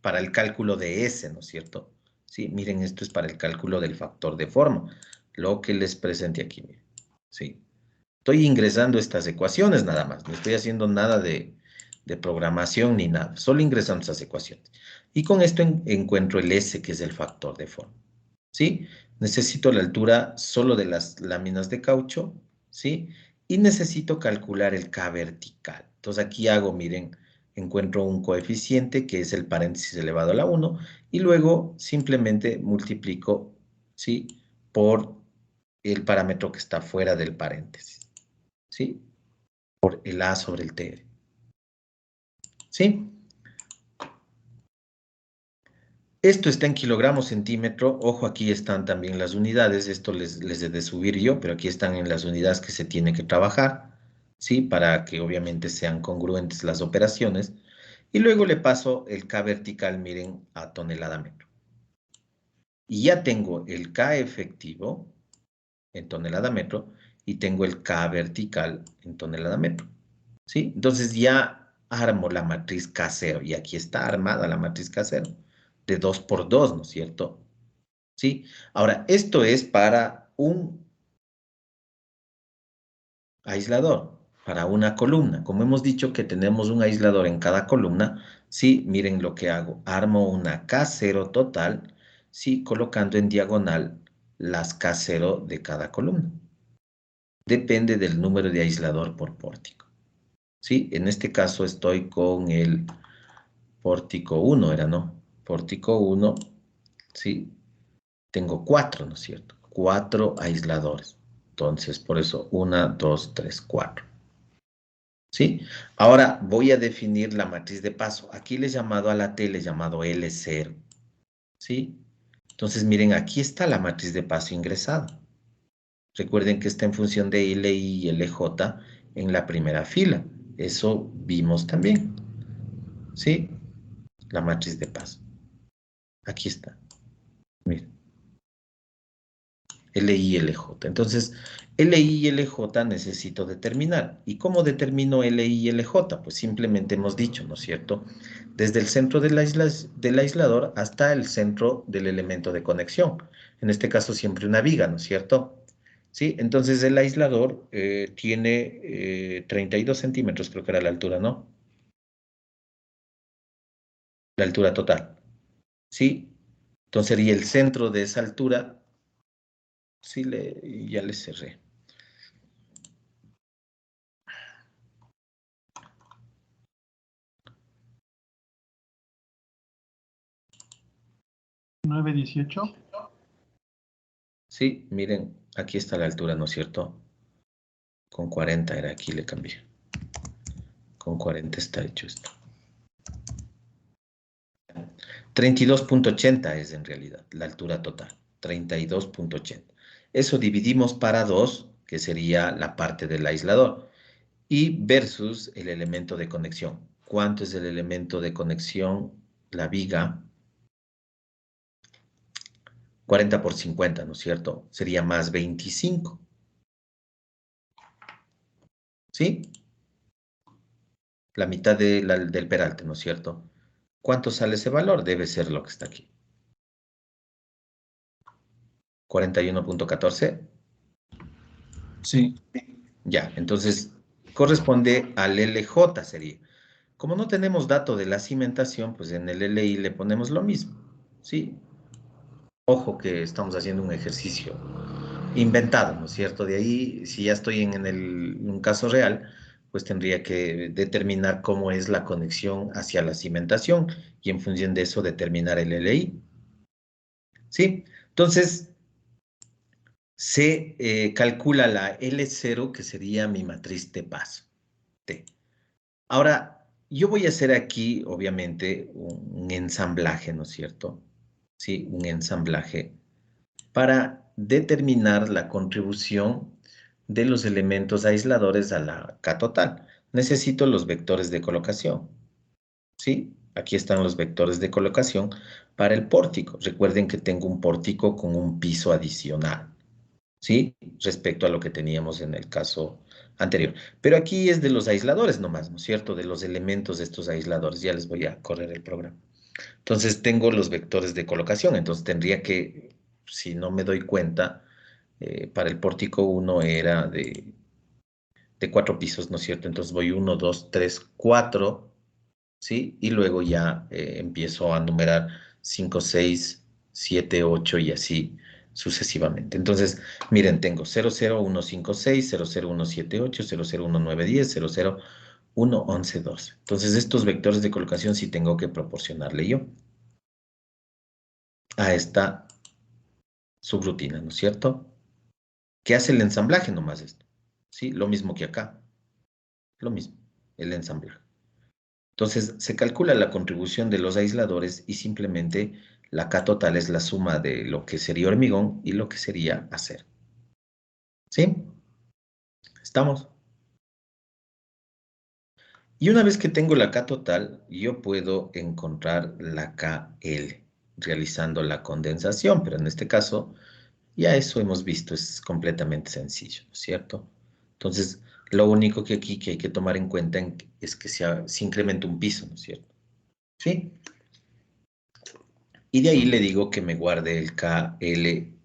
para el cálculo de S, ¿no es cierto? Sí, miren, esto es para el cálculo del factor de forma, lo que les presenté aquí, miren, ¿sí? Estoy ingresando estas ecuaciones nada más, no estoy haciendo nada de programación ni nada, solo ingresando estas ecuaciones. Y con esto encuentro el S, que es el factor de forma, ¿sí? Necesito la altura solo de las láminas de caucho, ¿sí? Y necesito calcular el K vertical. Entonces aquí hago, miren, encuentro un coeficiente que es el paréntesis elevado a la 1 y luego simplemente multiplico, ¿sí? Por el parámetro que está fuera del paréntesis, ¿sí? Por el A sobre el TR, ¿sí? Esto está en kilogramos centímetro. Ojo, aquí están también las unidades. Esto les he de subir yo, pero aquí están en las unidades que se tiene que trabajar, ¿sí? Para que obviamente sean congruentes las operaciones. Y luego le paso el K vertical, miren, a tonelada metro. Y ya tengo el K efectivo en tonelada metro y tengo el K vertical en tonelada metro, ¿sí? Entonces ya armo la matriz K0 y aquí está armada la matriz K0 de 2 por 2, ¿no es cierto? ¿Sí? Ahora, esto es para un aislador, para una columna. Como hemos dicho que tenemos un aislador en cada columna, sí, miren lo que hago. Armo una K0 total, sí, colocando en diagonal las K0 de cada columna. Depende del número de aislador por pórtico. Sí, en este caso estoy con el pórtico 1, ¿era, no? Pórtico 1, sí, tengo 4, ¿no es cierto? 4 aisladores. Entonces, por eso, 1, 2, 3, 4. ¿Sí? Ahora voy a definir la matriz de paso. Aquí le he llamado a la T, le he llamado L0. ¿Sí? Entonces, miren, aquí está la matriz de paso ingresada. Recuerden que está en función de LI y LJ en la primera fila. Eso vimos también. ¿Sí? La matriz de paso. Aquí está. Miren. LI y LJ. Entonces, LI y LJ necesito determinar. ¿Y cómo determino LI y LJ? Pues simplemente hemos dicho, ¿no es cierto? Desde el centro del aislador hasta el centro del elemento de conexión. En este caso siempre una viga, ¿no es cierto? ¿Sí? Entonces el aislador tiene 32 centímetros, creo que era la altura, ¿no? La altura total. ¿Sí? Entonces sería el centro de esa altura. Sí, ya le cerré. ¿918? Sí, miren, aquí está la altura, ¿no es cierto? Con 40 era, aquí le cambié. Con 40 está hecho esto. 32.80 es en realidad la altura total, 32.80. Eso dividimos para 2, que sería la parte del aislador, y versus el elemento de conexión. ¿Cuánto es el elemento de conexión? La viga, 40 por 50, ¿no es cierto? Sería más 25. ¿Sí? La mitad del peralte, ¿no es cierto? ¿Cuánto sale ese valor? Debe ser lo que está aquí. 41.14. Sí. Ya, entonces corresponde al LJ sería. Como no tenemos dato de la cimentación, pues en el LI le ponemos lo mismo. ¿Sí? Ojo que estamos haciendo un ejercicio inventado, ¿no es cierto? De ahí, si ya estoy en un caso real, pues tendría que determinar cómo es la conexión hacia la cimentación y en función de eso determinar el LI. ¿Sí? Entonces, se calcula la L0, que sería mi matriz de paso, T. Ahora, yo voy a hacer aquí, obviamente, un ensamblaje, ¿no es cierto? Sí, un ensamblaje para determinar la contribución de los elementos aisladores a la K total. Necesito los vectores de colocación, ¿sí? Aquí están los vectores de colocación para el pórtico. Recuerden que tengo un pórtico con un piso adicional, ¿sí? Respecto a lo que teníamos en el caso anterior. Pero aquí es de los aisladores nomás, ¿no es cierto? De los elementos de estos aisladores. Ya les voy a correr el programa. Entonces tengo los vectores de colocación. Entonces tendría que, si no me doy cuenta, para el pórtico 1 era de 4 pisos, ¿no es cierto? Entonces voy 1, 2, 3, 4, ¿sí? Y luego ya empiezo a numerar 5, 6, 7, 8 y así sucesivamente. Entonces, miren, tengo 0, 0, 1, 5, 6, 0, 0, 1, 7, 8, 0, 0, 1, 9, 10, 0, 0, 1, 11, 12. Entonces, estos vectores de colocación sí tengo que proporcionarle yo a esta subrutina, ¿no es cierto? ¿Qué hace el ensamblaje nomás esto? ¿Sí? Lo mismo que acá. Lo mismo, el ensamblaje. Entonces, se calcula la contribución de los aisladores y simplemente la K total es la suma de lo que sería hormigón y lo que sería acero. ¿Sí? ¿Estamos? Y una vez que tengo la K total, yo puedo encontrar la KL realizando la condensación, pero en este caso, ya eso hemos visto, es completamente sencillo, ¿no es cierto? Entonces, lo único que aquí que hay que tomar en cuenta es que se incrementa un piso, ¿no es cierto? ¿Sí? Y de ahí le digo que me guarde el KLP1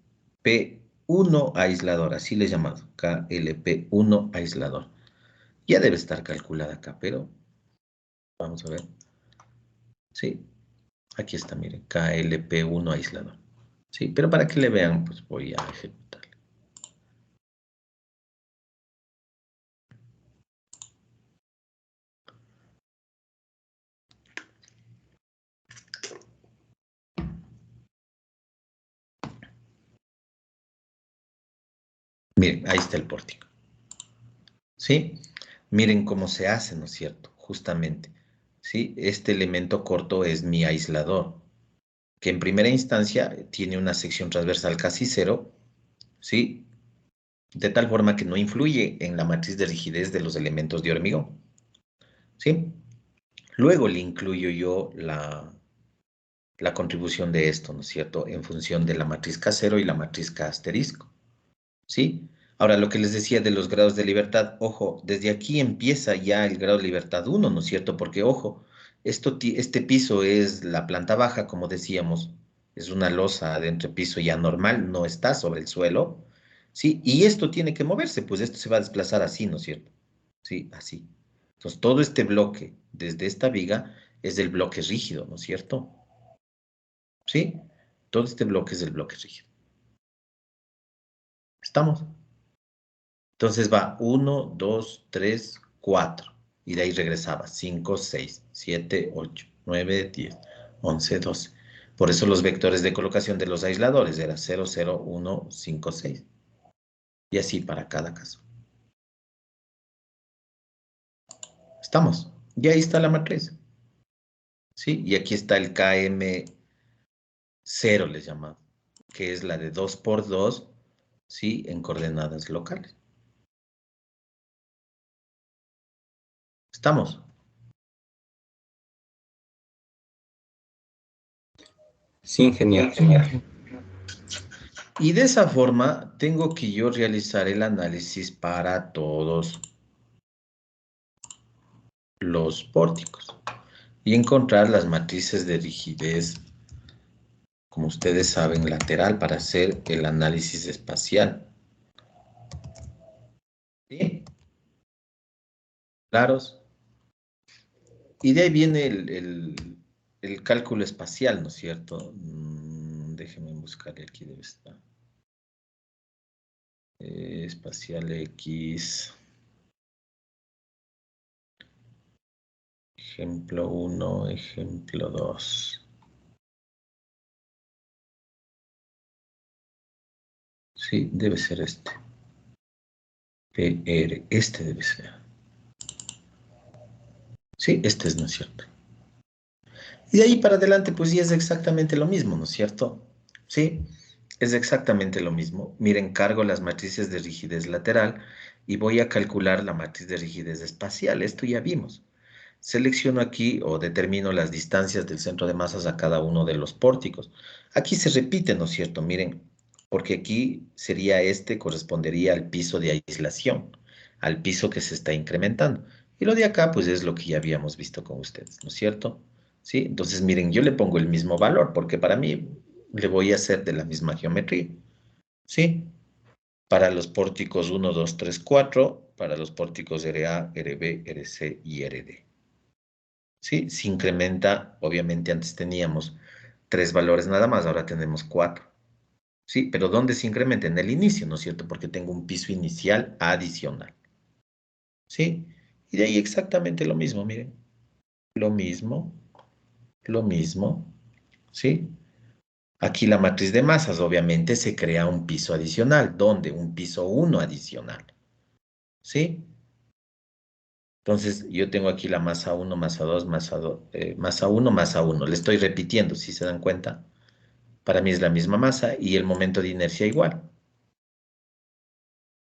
aislador, así le he llamado, KLP1 aislador. Ya debe estar calculada acá, pero vamos a ver. Sí, aquí está, miren, KLP1 aislador. Sí, pero para que le vean, pues voy a ejecutar. Miren, ahí está el pórtico. ¿Sí? Miren cómo se hace, ¿no es cierto? Justamente. ¿Sí? Este elemento corto es mi aislador, que en primera instancia tiene una sección transversal casi cero, ¿sí? De tal forma que no influye en la matriz de rigidez de los elementos de hormigón, ¿sí? Luego le incluyo yo la contribución de esto, ¿no es cierto? En función de la matriz K0 y la matriz K asterisco, ¿sí? Ahora, lo que les decía de los grados de libertad, ojo, desde aquí empieza ya el grado de libertad 1, ¿no es cierto? Porque, ojo, este piso es la planta baja, como decíamos, es una losa de entrepiso ya normal, no está sobre el suelo, ¿sí? Y esto tiene que moverse, pues esto se va a desplazar así, ¿no es cierto? Sí, así. Entonces, todo este bloque, desde esta viga, es del bloque rígido, ¿no es cierto? ¿Sí? Todo este bloque es del bloque rígido. ¿Estamos? Entonces va 1, 2, 3, 4. Y de ahí regresaba 5, 6, 7, 8, 9, 10, 11, 12. Por eso los vectores de colocación de los aisladores era 0, 0, 1, 5, 6. Y así para cada caso. ¿Estamos? Y ahí está la matriz. ¿sí? Y aquí está el KM0, les llamamos, que es la de 2 por 2, ¿sí? En coordenadas locales. ¿Estamos? Sí, genial. Y de esa forma tengo que yo realizar el análisis para todos los pórticos y encontrar las matrices de rigidez, como ustedes saben, lateral para hacer el análisis espacial. ¿Sí? ¿Claros? Y de ahí viene el cálculo espacial, ¿no es cierto? Déjenme buscar aquí debe estar. Espacial X. Ejemplo 1, ejemplo 2. Sí, debe ser este. PR, este debe ser. Sí, este es, ¿no es cierto? Y de ahí para adelante, pues ya es exactamente lo mismo, ¿no es cierto? Sí, es exactamente lo mismo. Miren, cargo las matrices de rigidez lateral y voy a calcular la matriz de rigidez espacial. Esto ya vimos. Selecciono aquí o determino las distancias del centro de masas a cada uno de los pórticos. Aquí se repite, ¿no es cierto? Miren, porque aquí sería correspondería al piso de aislación, al piso que se está incrementando. Y lo de acá, pues es lo que ya habíamos visto con ustedes, ¿no es cierto? ¿Sí? Entonces, miren, yo le pongo el mismo valor, porque para mí le voy a hacer de la misma geometría, ¿sí? Para los pórticos 1, 2, 3, 4, para los pórticos RA, RB, RC y RD. ¿Sí? Se incrementa, obviamente antes teníamos 3 valores nada más, ahora tenemos 4. Sí, pero ¿dónde se incrementa? En el inicio, ¿no es cierto? Porque tengo un piso inicial adicional. ¿Sí? Y de ahí exactamente lo mismo, miren. Lo mismo, ¿sí? Aquí la matriz de masas, obviamente, se crea un piso adicional. ¿Dónde? Un piso 1 adicional. ¿Sí? Entonces, yo tengo aquí la masa 1, masa 2, masa 1, masa 1. Le estoy repitiendo, si se dan cuenta. Para mí es la misma masa y el momento de inercia igual.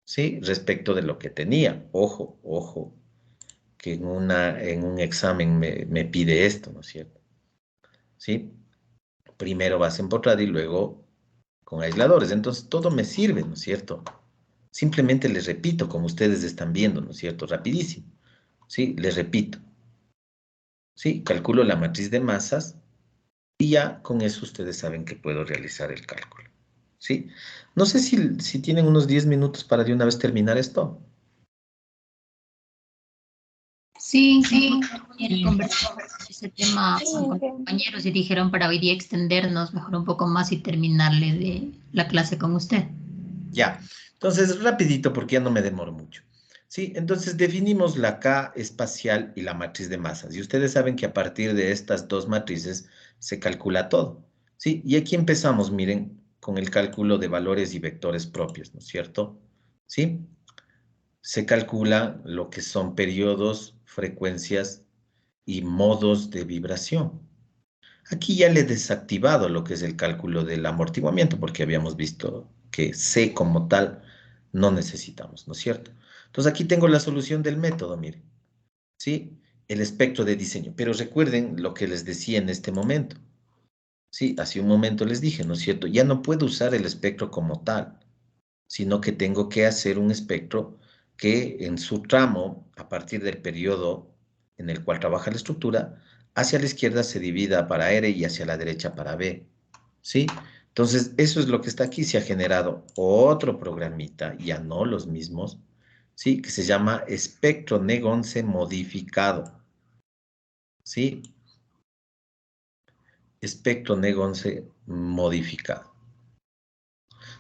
¿Sí? Respecto de lo que tenía. Ojo, ojo, que en un examen me pide esto, ¿no es cierto? ¿Sí? Primero base empotrada y luego con aisladores. Entonces, todo me sirve, ¿no es cierto? Simplemente les repito, como ustedes están viendo, ¿no es cierto? Rapidísimo. ¿Sí? Les repito. ¿Sí? Calculo la matriz de masas y ya con eso ustedes saben que puedo realizar el cálculo. ¿Sí? No sé si tienen unos 10 minutos para de una vez terminar esto. Sí, ayer conversamos ese tema con compañeros y dijeron para hoy día extendernos mejor un poco más y terminarle de la clase con usted. Ya, entonces rapidito porque ya no me demoro mucho. Sí, entonces definimos la K espacial y la matriz de masas. Y ustedes saben que a partir de estas dos matrices se calcula todo. Sí, y aquí empezamos, miren, con el cálculo de valores y vectores propios, ¿no es cierto? Sí, se calcula lo que son periodos, frecuencias y modos de vibración. Aquí ya le he desactivado lo que es el cálculo del amortiguamiento, porque habíamos visto que C como tal no necesitamos, ¿no es cierto? Entonces aquí tengo la solución del método, miren, ¿sí? El espectro de diseño. Pero recuerden lo que les decía en este momento. Sí, hace un momento les dije, ¿no es cierto? Ya no puedo usar el espectro como tal, sino que tengo que hacer un espectro que en su tramo, a partir del periodo en el cual trabaja la estructura, hacia la izquierda se divida para R y hacia la derecha para B, ¿sí? Entonces, eso es lo que está aquí. Se ha generado otro programita, ya no los mismos, ¿sí? Que se llama espectro Negonce modificado, ¿sí? Espectro Negonce modificado.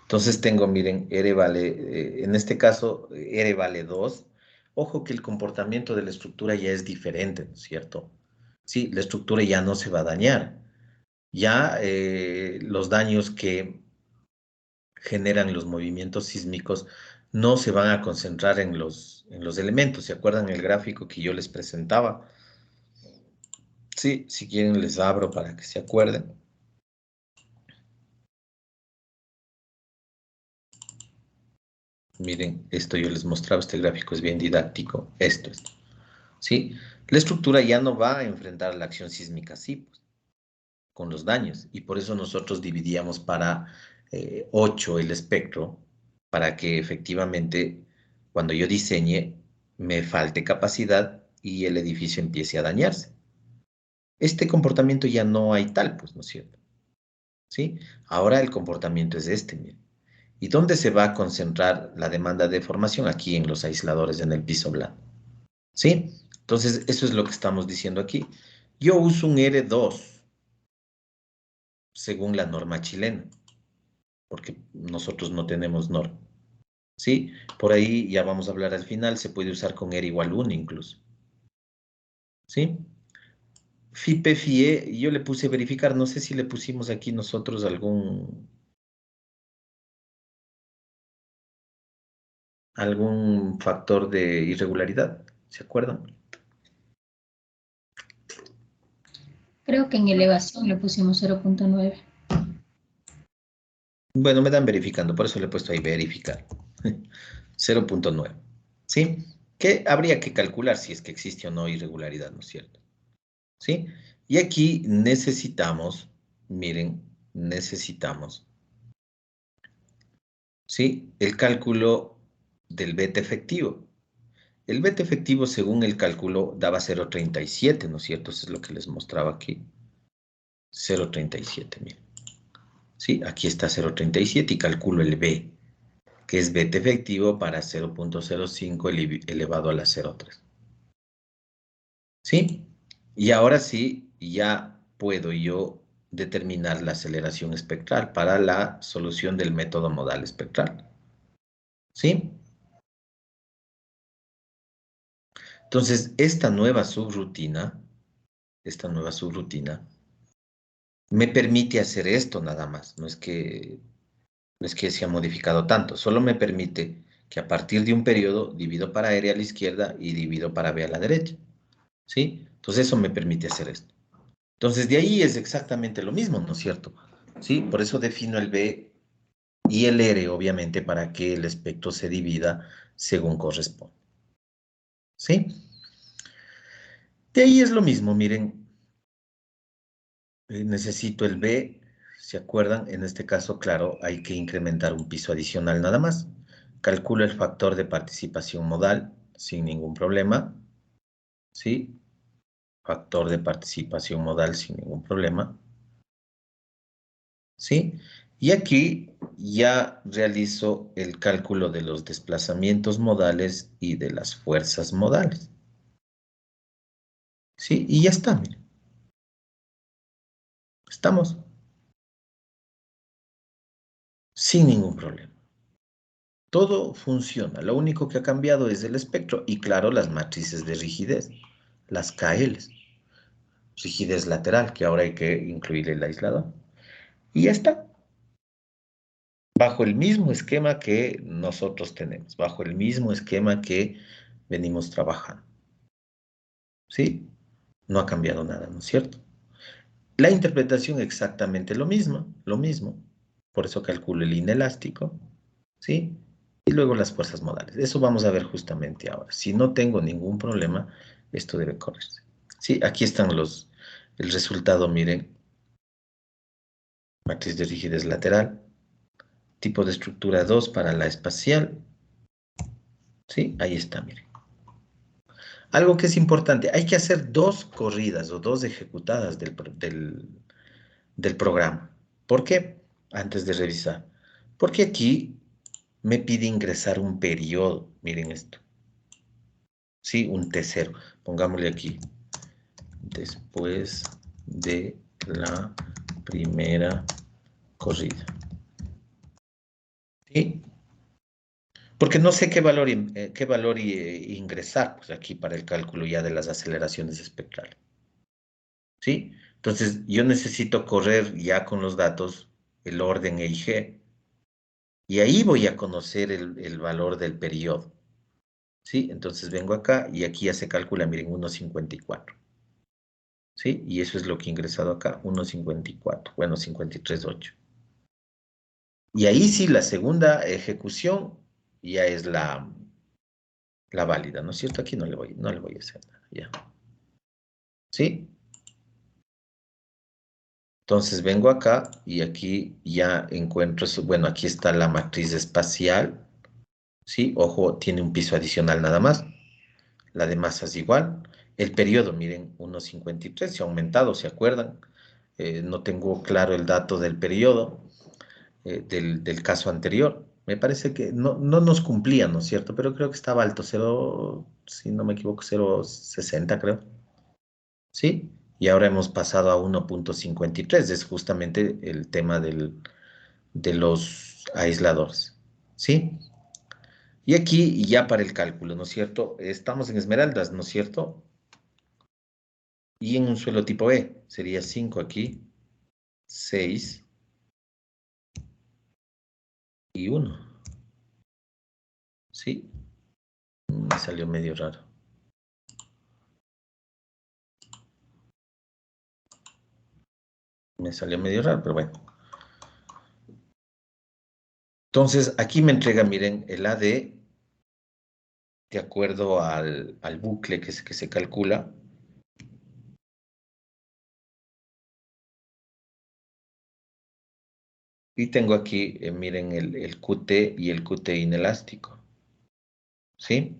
Entonces tengo, miren, R vale, en este caso, R vale 2. Ojo que el comportamiento de la estructura ya es diferente, ¿no es cierto? Sí, la estructura ya no se va a dañar. Ya los daños que generan los movimientos sísmicos no se van a concentrar en los elementos. ¿Se acuerdan el gráfico que yo les presentaba? Sí, si quieren les abro para que se acuerden. Miren, esto yo les mostraba, este gráfico es bien didáctico. Esto. ¿Sí? La estructura ya no va a enfrentar la acción sísmica así, pues, con los daños. Y por eso nosotros dividíamos para 8 el espectro, para que efectivamente, cuando yo diseñe, me falte capacidad y el edificio empiece a dañarse. Este comportamiento ya no hay tal, pues, ¿no es cierto? ¿Sí? Ahora el comportamiento es este, miren. ¿Y dónde se va a concentrar la demanda de formación? Aquí en los aisladores, en el piso blando. ¿Sí? Entonces, eso es lo que estamos diciendo aquí. Yo uso un R2 según la norma chilena, porque nosotros no tenemos norma. ¿Sí? Por ahí ya vamos a hablar al final, se puede usar con R igual 1 incluso. ¿Sí? FIPE, FIE, yo le puse verificar, no sé si le pusimos aquí nosotros algún factor de irregularidad, ¿se acuerdan? Creo que en elevación le pusimos 0.9. Bueno, me dan verificando, por eso le he puesto ahí verificar. 0.9, ¿sí? Que habría que calcular si es que existe o no irregularidad, ¿no es cierto? ¿Sí? Y aquí necesitamos, miren, necesitamos, ¿sí? El cálculo del beta efectivo. El beta efectivo, según el cálculo, daba 0.37, ¿no es cierto? Eso es lo que les mostraba aquí. 0.37, miren. ¿Sí? Aquí está 0.37 y calculo el B, que es beta efectivo para 0.05 elevado a la 0.3. ¿Sí? Y ahora sí, ya puedo yo determinar la aceleración espectral para la solución del método modal espectral. ¿Sí? Entonces, esta nueva subrutina me permite hacer esto nada más. No es que se ha modificado tanto, solo me permite que a partir de un periodo divido para R a la izquierda y divido para B a la derecha. ¿Sí? Entonces eso me permite hacer esto. Entonces de ahí es exactamente lo mismo, ¿no es cierto? ¿Sí? Por eso defino el B y el R, obviamente, para que el espectro se divida según corresponde. ¿Sí? De ahí es lo mismo, miren. Necesito el B, ¿se acuerdan? En este caso, claro, hay que incrementar un piso adicional nada más. Calculo el factor de participación modal sin ningún problema. ¿Sí? Factor de participación modal sin ningún problema. ¿Sí? Y aquí ya realizo el cálculo de los desplazamientos modales y de las fuerzas modales. ¿Sí? Y ya está, miren. Estamos. Sin ningún problema. Todo funciona. Lo único que ha cambiado es el espectro y, claro, las matrices de rigidez, las KLs. Rigidez lateral, que ahora hay que incluir el aislador. Y ya está. Bajo el mismo esquema que nosotros tenemos, bajo el mismo esquema que venimos trabajando. ¿Sí? No ha cambiado nada, ¿no es cierto? La interpretación exactamente lo mismo, lo mismo. Por eso calculo el inelástico, ¿sí? Y luego las fuerzas modales. Eso vamos a ver justamente ahora. Si no tengo ningún problema, esto debe correrse. Sí, aquí están el resultado, miren. Matriz de rigidez lateral. Tipo de estructura 2 para la espacial. Sí, ahí está, miren. Algo que es importante, hay que hacer 2 corridas o 2 ejecutadas del programa. ¿Por qué? Antes de revisar. Porque aquí me pide ingresar un periodo. Miren esto. Sí, un T0. Pongámosle aquí. Después de la primera corrida. ¿Sí? Porque no sé qué valor ingresar pues aquí para el cálculo ya de las aceleraciones espectrales. ¿Sí? Entonces, yo necesito correr ya con los datos el orden E y G. Y ahí voy a conocer el valor del periodo. ¿Sí? Entonces vengo acá y aquí ya se calcula, miren, 1.54. ¿sí? Y eso es lo que he ingresado acá, 1.54, bueno, 53.8. Y ahí sí, la segunda ejecución ya es la válida, ¿no es cierto? Aquí no le voy a hacer nada, ya. ¿Sí? Entonces vengo acá y aquí ya encuentro, bueno, aquí está la matriz espacial, ¿sí? Ojo, tiene un piso adicional nada más. La de masas igual. El periodo, miren, 1.53, se ha aumentado, ¿se acuerdan? No tengo claro el dato del periodo del caso anterior. Me parece que no nos cumplía, ¿no es cierto? Pero creo que estaba alto, 0, si no me equivoco, 0.60 creo. ¿Sí? Y ahora hemos pasado a 1.53, es justamente el tema de los aisladores. ¿Sí? Y aquí, ya para el cálculo, ¿no es cierto? Estamos en esmeraldas, ¿no es cierto? Y en un suelo tipo E, sería 5 aquí, 6 y 1. ¿Sí? Me salió medio raro. Me salió medio raro, pero bueno. Entonces, aquí me entrega, miren, el AD, de acuerdo al bucle que se calcula. Y tengo aquí, miren, el QT y el QT inelástico. ¿Sí?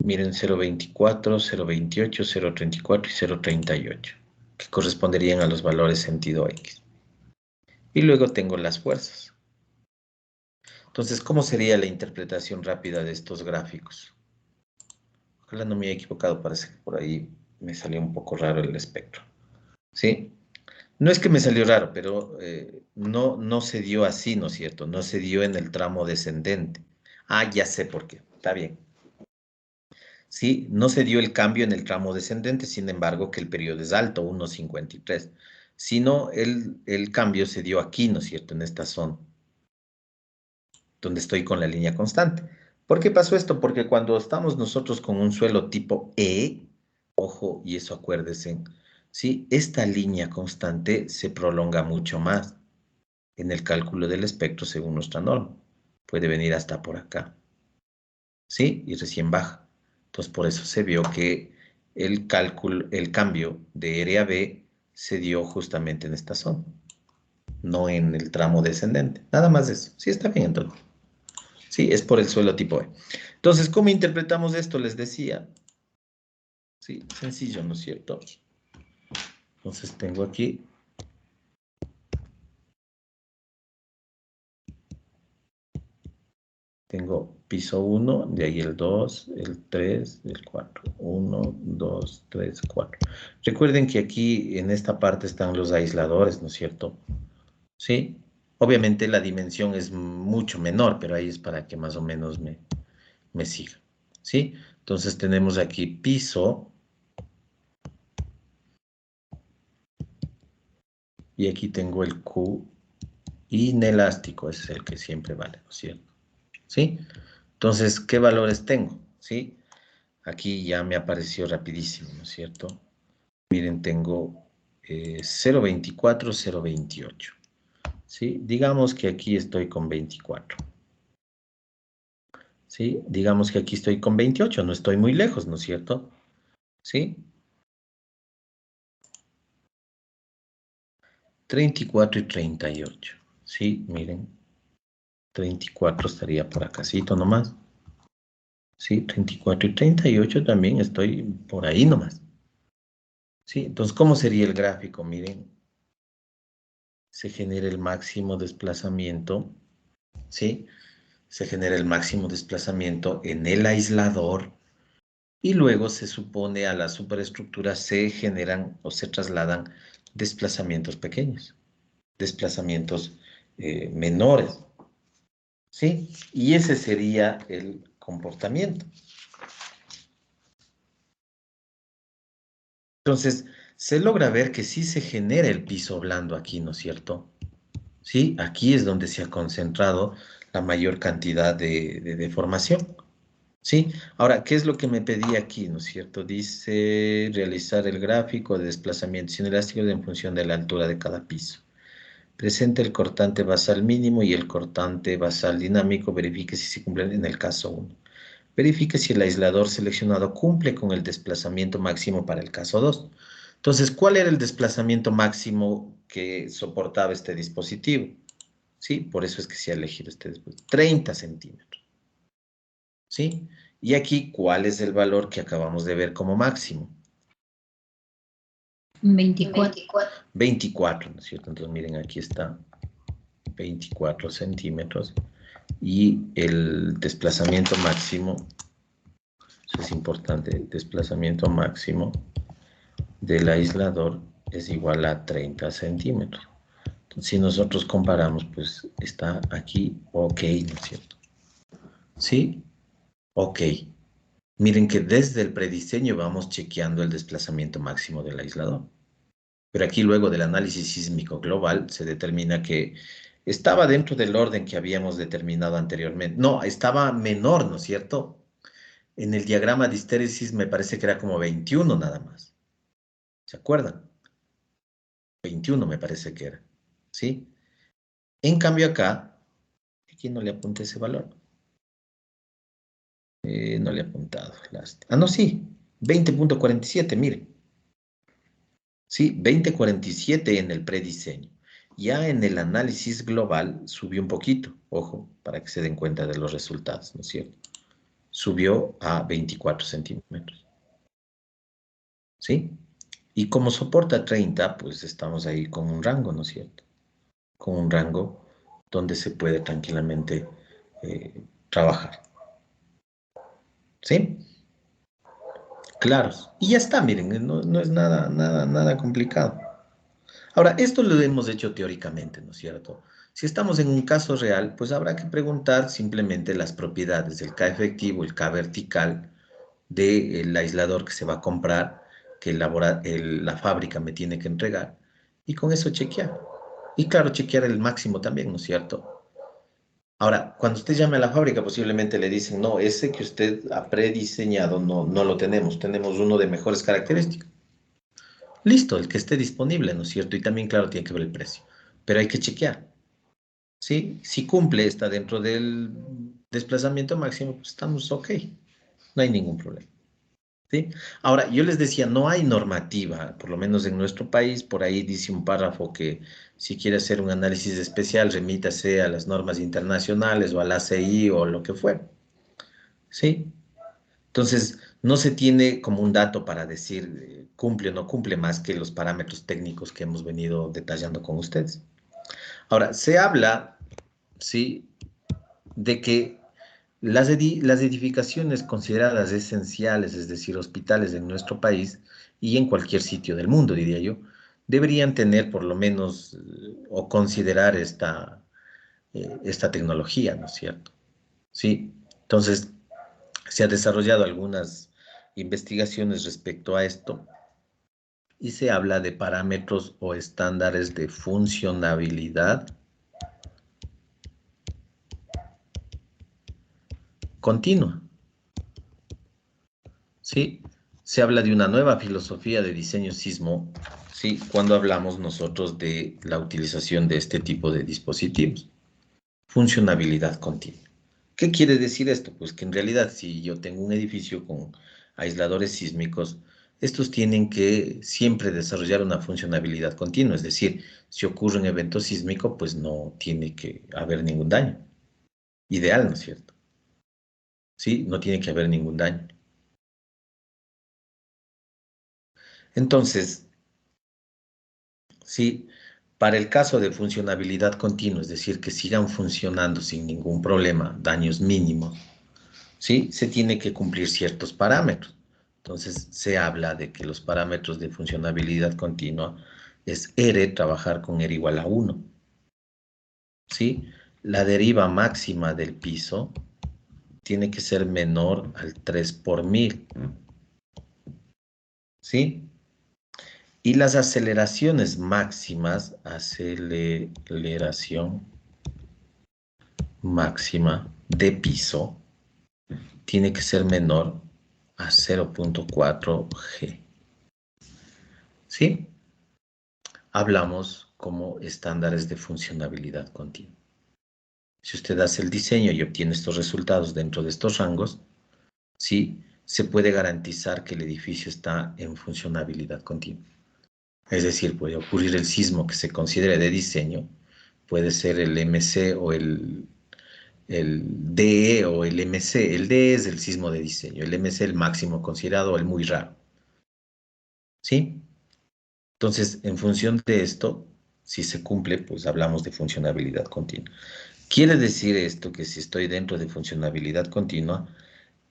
Miren, 0.24, 0.28, 0.34 y 0.38, que corresponderían a los valores sentido X. Y luego tengo las fuerzas. Entonces, ¿cómo sería la interpretación rápida de estos gráficos? Ojalá no me haya equivocado, parece que por ahí me salió un poco raro el espectro. ¿Sí? No es que me salió raro, pero no se dio así, ¿no es cierto? No se dio en el tramo descendente. Ah, ya sé por qué. Está bien. Sí, no se dio el cambio en el tramo descendente, sin embargo, que el periodo es alto, 1.53. Sino el cambio se dio aquí, ¿no es cierto? En esta zona, donde estoy con la línea constante. ¿Por qué pasó esto? Porque cuando estamos nosotros con un suelo tipo E, ojo, y eso acuérdense, ¿sí? Esta línea constante se prolonga mucho más en el cálculo del espectro según nuestra norma. Puede venir hasta por acá, ¿sí? Y recién baja. Entonces, por eso se vio que el cambio de R a B se dio justamente en esta zona, no en el tramo descendente. Nada más eso. Sí, está bien entonces. Sí, es por el suelo tipo E. Entonces, ¿cómo interpretamos esto? Les decía. Sí, sencillo, ¿no es cierto? Entonces tengo aquí. Tengo piso 1, de ahí el 2, el 3, el 4. 1, 2, 3, 4. Recuerden que aquí en esta parte están los aisladores, ¿no es cierto? Sí. Obviamente la dimensión es mucho menor, pero ahí es para que más o menos me siga. ¿Sí? Entonces tenemos aquí piso. Y aquí tengo el Q inelástico, ese es el que siempre vale, ¿no es cierto? ¿Sí? Entonces, ¿qué valores tengo? ¿Sí? Aquí ya me apareció rapidísimo, ¿no es cierto? Miren, tengo 0.24, 0.28. ¿Sí? Digamos que aquí estoy con 24. ¿Sí? Digamos que aquí estoy con 28, no estoy muy lejos, ¿no es cierto? ¿Sí? 34 y 38. ¿Sí? Miren. 34 estaría por acácito nomás. Sí, 34 y 38 también estoy por ahí nomás. Sí, entonces, ¿cómo sería el gráfico? Miren, se genera el máximo desplazamiento, ¿sí? Se genera el máximo desplazamiento en el aislador y luego se supone a la superestructura se generan o se trasladan desplazamientos pequeños, desplazamientos menores, ¿sí? Y ese sería el comportamiento. Entonces, se logra ver que sí se genera el piso blando aquí, ¿no es cierto? Sí, aquí es donde se ha concentrado la mayor cantidad de deformación. ¿Sí? Ahora, ¿qué es lo que me pedí aquí, no es cierto? Dice realizar el gráfico de desplazamientos inelásticos en función de la altura de cada piso. Presente el cortante basal mínimo y el cortante basal dinámico. Verifique si se cumplen en el caso 1. Verifique si el aislador seleccionado cumple con el desplazamiento máximo para el caso 2. Entonces, ¿cuál era el desplazamiento máximo que soportaba este dispositivo? ¿Sí? Por eso es que se ha elegido este dispositivo. 30 centímetros. ¿Sí? Y aquí, ¿cuál es el valor que acabamos de ver como máximo? 24. 24, ¿no es cierto? Entonces, miren, aquí está 24 centímetros. Y el desplazamiento máximo, eso es importante, el desplazamiento máximo del aislador es igual a 30 centímetros. Entonces, si nosotros comparamos, pues está aquí ok, ¿no es cierto? ¿Sí? Ok. Miren que desde el prediseño vamos chequeando el desplazamiento máximo del aislador. Pero aquí luego del análisis sísmico global se determina que estaba dentro del orden que habíamos determinado anteriormente. No, estaba menor, ¿no es cierto? En el diagrama de histéresis me parece que era como 21 nada más. ¿Se acuerdan? 21 me parece que era. ¿Sí? En cambio acá, aquí no le apunté ese valor. No le he apuntado. No, sí. 20.47, mire. Sí, 20.47 en el prediseño. Ya en el análisis global subió un poquito, ojo, para que se den cuenta de los resultados, ¿no es cierto? Subió a 24 centímetros. ¿Sí? Y como soporta 30, pues estamos ahí con un rango, ¿no es cierto? Con un rango donde se puede tranquilamente trabajar. ¿Sí? Claros. Y ya está, miren, no es nada complicado. Ahora, esto lo hemos hecho teóricamente, ¿no es cierto? Si estamos en un caso real, pues habrá que preguntar simplemente las propiedades del K efectivo, el K vertical del aislador que se va a comprar, que la fábrica me tiene que entregar, y con eso chequear. Y claro, chequear el máximo también, ¿no es cierto? Ahora, cuando usted llame a la fábrica, posiblemente le dicen, no, ese que usted ha prediseñado no lo tenemos uno de mejores características. Listo, el que esté disponible, ¿no es cierto? Y también, claro, tiene que ver el precio. Pero hay que chequear, ¿sí? Si cumple, está dentro del desplazamiento máximo, pues estamos ok. No hay ningún problema, ¿sí? Ahora, yo les decía, no hay normativa, por lo menos en nuestro país, por ahí dice un párrafo que si quiere hacer un análisis especial, remítase a las normas internacionales o al ACI o lo que fuera, ¿sí? Entonces, no se tiene como un dato para decir cumple o no cumple más que los parámetros técnicos que hemos venido detallando con ustedes. Ahora, se habla, ¿sí?, de que las edificaciones consideradas esenciales, es decir, hospitales en nuestro país y en cualquier sitio del mundo, diría yo, deberían tener por lo menos o considerar esta tecnología, ¿no es cierto? Sí, entonces se han desarrollado algunas investigaciones respecto a esto y se habla de parámetros o estándares de funcionabilidad continua. ¿Sí? Se habla de una nueva filosofía de diseño sismo, ¿sí?, cuando hablamos nosotros de la utilización de este tipo de dispositivos. Funcionabilidad continua. ¿Qué quiere decir esto? Pues que en realidad si yo tengo un edificio con aisladores sísmicos, estos tienen que siempre desarrollar una funcionabilidad continua, es decir, si ocurre un evento sísmico, pues no tiene que haber ningún daño. Ideal, ¿no es cierto? Sí, no tiene que haber ningún daño. Entonces, sí, para el caso de funcionabilidad continua, es decir, que sigan funcionando sin ningún problema, daños mínimos, ¿sí?, se tiene que cumplir ciertos parámetros. Entonces, se habla de que los parámetros de funcionabilidad continua es R, trabajar con R igual a 1, ¿sí? La deriva máxima del piso tiene que ser menor al 3 por 1000, ¿sí? Y las aceleraciones máximas, aceleración máxima de piso, tiene que ser menor a 0.4 G. ¿Sí? Hablamos como estándares de funcionabilidad continua. Si usted hace el diseño y obtiene estos resultados dentro de estos rangos, ¿sí? Se puede garantizar que el edificio está en funcionabilidad continua. Es decir, puede ocurrir el sismo que se considere de diseño, puede ser el MC o el DE o el MC. El DE es el sismo de diseño, el MC el máximo considerado o el muy raro. ¿Sí? Entonces, en función de esto, si se cumple, pues hablamos de funcionabilidad continua. Quiere decir esto que si estoy dentro de funcionabilidad continua,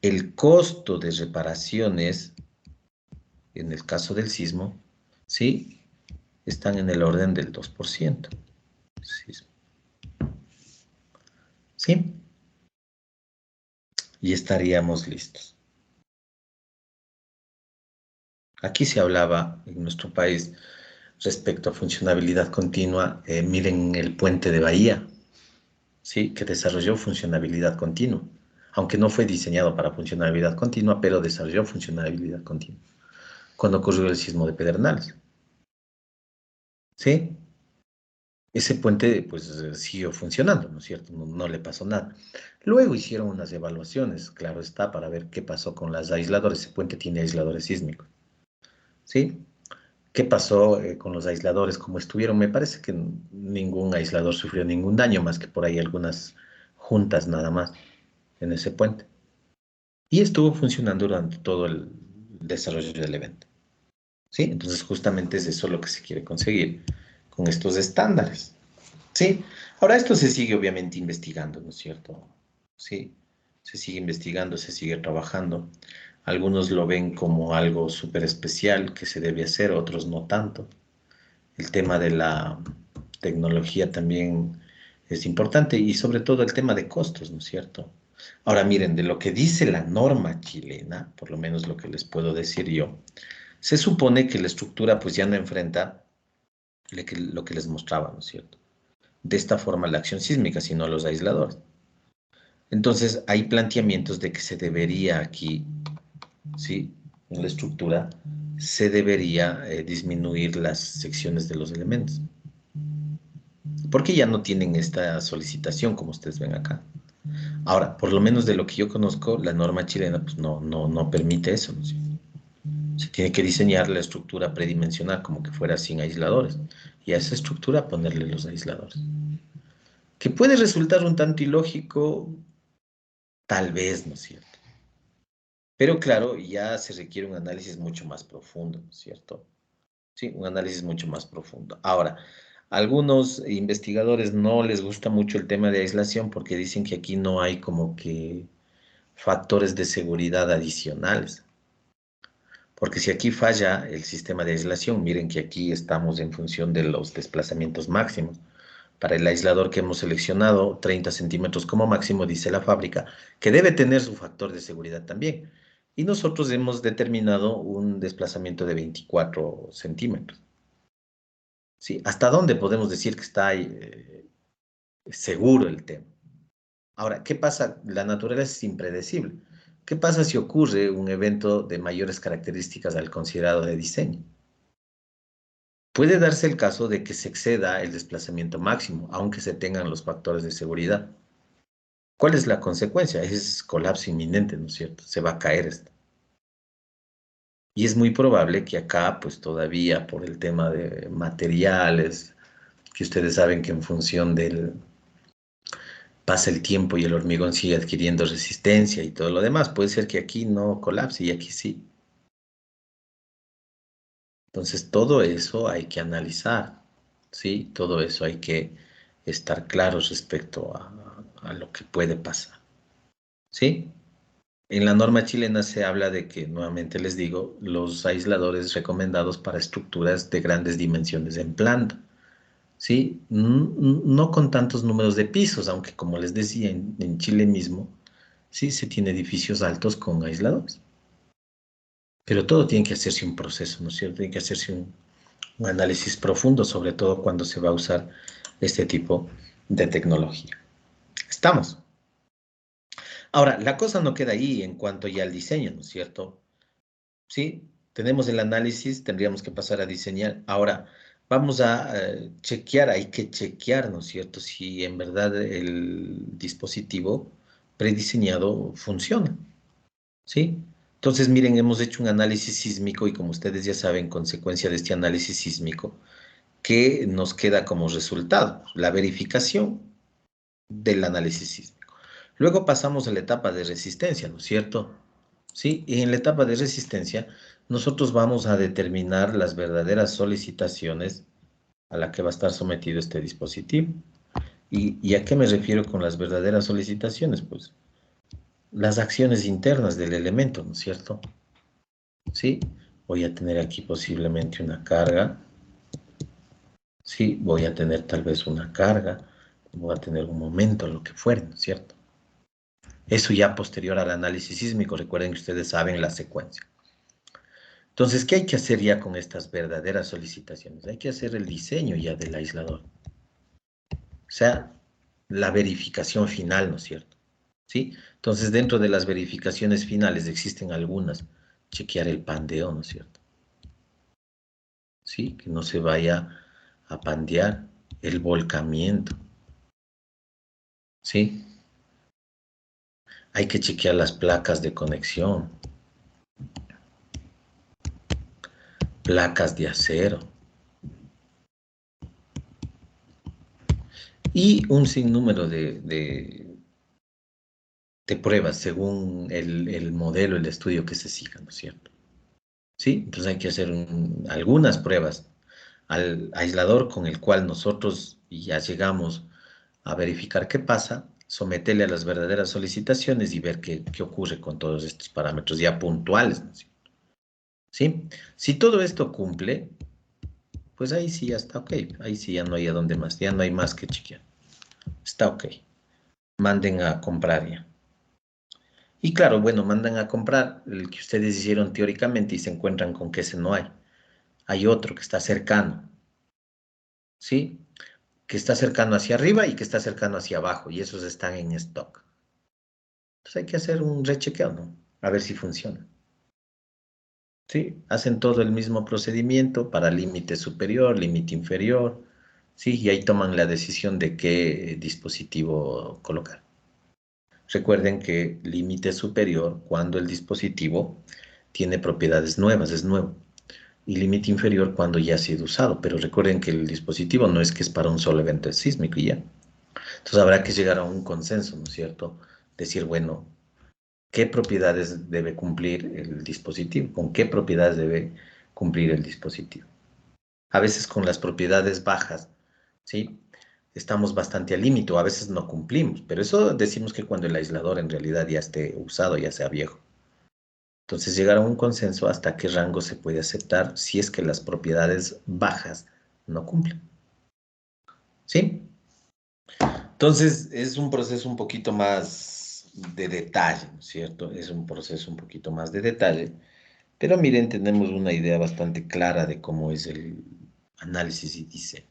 el costo de reparaciones, en el caso del sismo, ¿sí? Están en el orden del 2%. ¿Sí? Y estaríamos listos. Aquí se hablaba en nuestro país respecto a funcionabilidad continua. Miren el puente de Bahía, ¿sí? Que desarrolló funcionabilidad continua. Aunque no fue diseñado para funcionabilidad continua, pero desarrolló funcionabilidad continua. Cuando ocurrió el sismo de Pedernales. ¿Sí? Ese puente pues siguió funcionando, ¿no es cierto? No le pasó nada. Luego hicieron unas evaluaciones, claro está, para ver qué pasó con los aisladores. Ese puente tiene aisladores sísmicos, ¿sí? ¿Qué pasó con los aisladores? ¿Cómo estuvieron? Me parece que ningún aislador sufrió ningún daño, más que por ahí algunas juntas nada más en ese puente. Y estuvo funcionando durante todo el desarrollo del evento, ¿sí? Entonces justamente es eso lo que se quiere conseguir con estos estándares. Sí, ahora esto se sigue obviamente investigando, ¿no es cierto? Sí, se sigue investigando, se sigue trabajando. Algunos lo ven como algo súper especial que se debe hacer, otros no tanto. El tema de la tecnología también es importante y sobre todo el tema de costos, ¿no es cierto? Ahora miren, de lo que dice la norma chilena, por lo menos lo que les puedo decir yo, se supone que la estructura pues ya no enfrenta lo que les mostraba, ¿no es cierto? De esta forma la acción sísmica, sino los aisladores. Entonces, hay planteamientos de que se debería aquí, ¿sí? En la estructura, se debería disminuir las secciones de los elementos. Porque ya no tienen esta solicitación, como ustedes ven acá. Ahora, por lo menos de lo que yo conozco, la norma chilena pues no permite eso, ¿no es cierto? Se tiene que diseñar la estructura predimensional como que fuera sin aisladores. Y a esa estructura ponerle los aisladores. Que puede resultar un tanto ilógico, tal vez, ¿no es cierto? Pero claro, ya se requiere un análisis mucho más profundo, ¿no es cierto? Sí, un análisis mucho más profundo. Ahora, a algunos investigadores no les gusta mucho el tema de aislación porque dicen que aquí no hay como que factores de seguridad adicionales. Porque si aquí falla el sistema de aislación, miren que aquí estamos en función de los desplazamientos máximos. Para el aislador que hemos seleccionado, 30 centímetros como máximo, dice la fábrica, que debe tener su factor de seguridad también. Y nosotros hemos determinado un desplazamiento de 24 centímetros. ¿Sí? ¿Hasta dónde podemos decir que está seguro el tema? Ahora, ¿qué pasa? La naturaleza es impredecible. ¿Qué pasa si ocurre un evento de mayores características al considerado de diseño? Puede darse el caso de que se exceda el desplazamiento máximo, aunque se tengan los factores de seguridad. ¿Cuál es la consecuencia? Es colapso inminente, ¿no es cierto? Se va a caer esto. Y es muy probable que acá, pues todavía por el tema de materiales, que ustedes saben que en función del pasa el tiempo y el hormigón sigue adquiriendo resistencia y todo lo demás, puede ser que aquí no colapse y aquí sí. Entonces todo eso hay que analizar, ¿sí? Todo eso hay que estar claros respecto a lo que puede pasar, ¿sí? En la norma chilena se habla de que, nuevamente les digo, los aisladores recomendados para estructuras de grandes dimensiones en planta, ¿sí? No con tantos números de pisos, aunque como les decía, en Chile mismo, sí se tiene edificios altos con aisladores. Pero todo tiene que hacerse un proceso, ¿no es cierto? Tiene que hacerse un análisis profundo, sobre todo cuando se va a usar este tipo de tecnología. ¿Estamos? Ahora, la cosa no queda ahí en cuanto ya al diseño, ¿no es cierto? Sí, tenemos el análisis, tendríamos que pasar a diseñar. Ahora, vamos a chequear, hay que chequear, ¿no es cierto? Si en verdad el dispositivo prediseñado funciona, ¿sí? Entonces, miren, hemos hecho un análisis sísmico y como ustedes ya saben, consecuencia de este análisis sísmico, ¿qué nos queda como resultado? La verificación del análisis sísmico. Luego pasamos a la etapa de resistencia, ¿no es cierto? Sí, y en la etapa de resistencia nosotros vamos a determinar las verdaderas solicitaciones a la que va a estar sometido este dispositivo. ¿Y a qué me refiero con las verdaderas solicitaciones? Pues las acciones internas del elemento, ¿no es cierto? Sí, voy a tener aquí posiblemente una carga. Sí, voy a tener tal vez una carga, voy a tener un momento, lo que fuera, ¿no es cierto? Eso ya posterior al análisis sísmico, recuerden que ustedes saben la secuencia. Entonces, ¿qué hay que hacer ya con estas verdaderas solicitaciones? Hay que hacer el diseño ya del aislador. O sea, la verificación final, ¿no es cierto? ¿Sí? Entonces, dentro de las verificaciones finales existen algunas. Chequear el pandeo, ¿no es cierto? ¿Sí? Que no se vaya a pandear el volcamiento. ¿Sí? Hay que chequear las placas de conexión. Placas de acero. Y un sinnúmero de pruebas según el modelo, el estudio que se siga, ¿no es cierto? ¿Sí? Entonces hay que hacer algunas pruebas al aislador con el cual nosotros ya llegamos a verificar qué pasa, someterle a las verdaderas solicitaciones y ver qué ocurre con todos estos parámetros ya puntuales, ¿no es cierto? ¿Sí? Si todo esto cumple, pues ahí sí ya está ok, ahí sí ya no hay a dónde más, ya no hay más que chequear. Está ok. Manden a comprar ya. Y claro, bueno, mandan a comprar el que ustedes hicieron teóricamente y se encuentran con que ese no hay. Hay otro que está cercano, ¿sí? Que está cercano hacia arriba y que está cercano hacia abajo y esos están en stock. Entonces hay que hacer un rechequeo, ¿no? A ver si funciona. ¿Sí? Hacen todo el mismo procedimiento para límite superior, límite inferior, ¿sí? Y ahí toman la decisión de qué dispositivo colocar. Recuerden que límite superior cuando el dispositivo tiene propiedades nuevas, es nuevo. Y límite inferior cuando ya ha sido usado. Pero recuerden que el dispositivo no es que es para un solo evento sísmico y ya. Entonces habrá que llegar a un consenso, ¿no es cierto? Decir, bueno, ¿qué propiedades debe cumplir el dispositivo? ¿Con qué propiedades debe cumplir el dispositivo? A veces con las propiedades bajas, ¿sí? Estamos bastante al límite, o a veces no cumplimos, pero eso decimos que cuando el aislador en realidad ya esté usado, ya sea viejo. Entonces llegar a un consenso hasta qué rango se puede aceptar si es que las propiedades bajas no cumplen. ¿Sí? Entonces es un proceso un poquito más de detalle, ¿no es cierto? Es un proceso un poquito más de detalle, pero miren, tenemos una idea bastante clara de cómo es el análisis y diseño.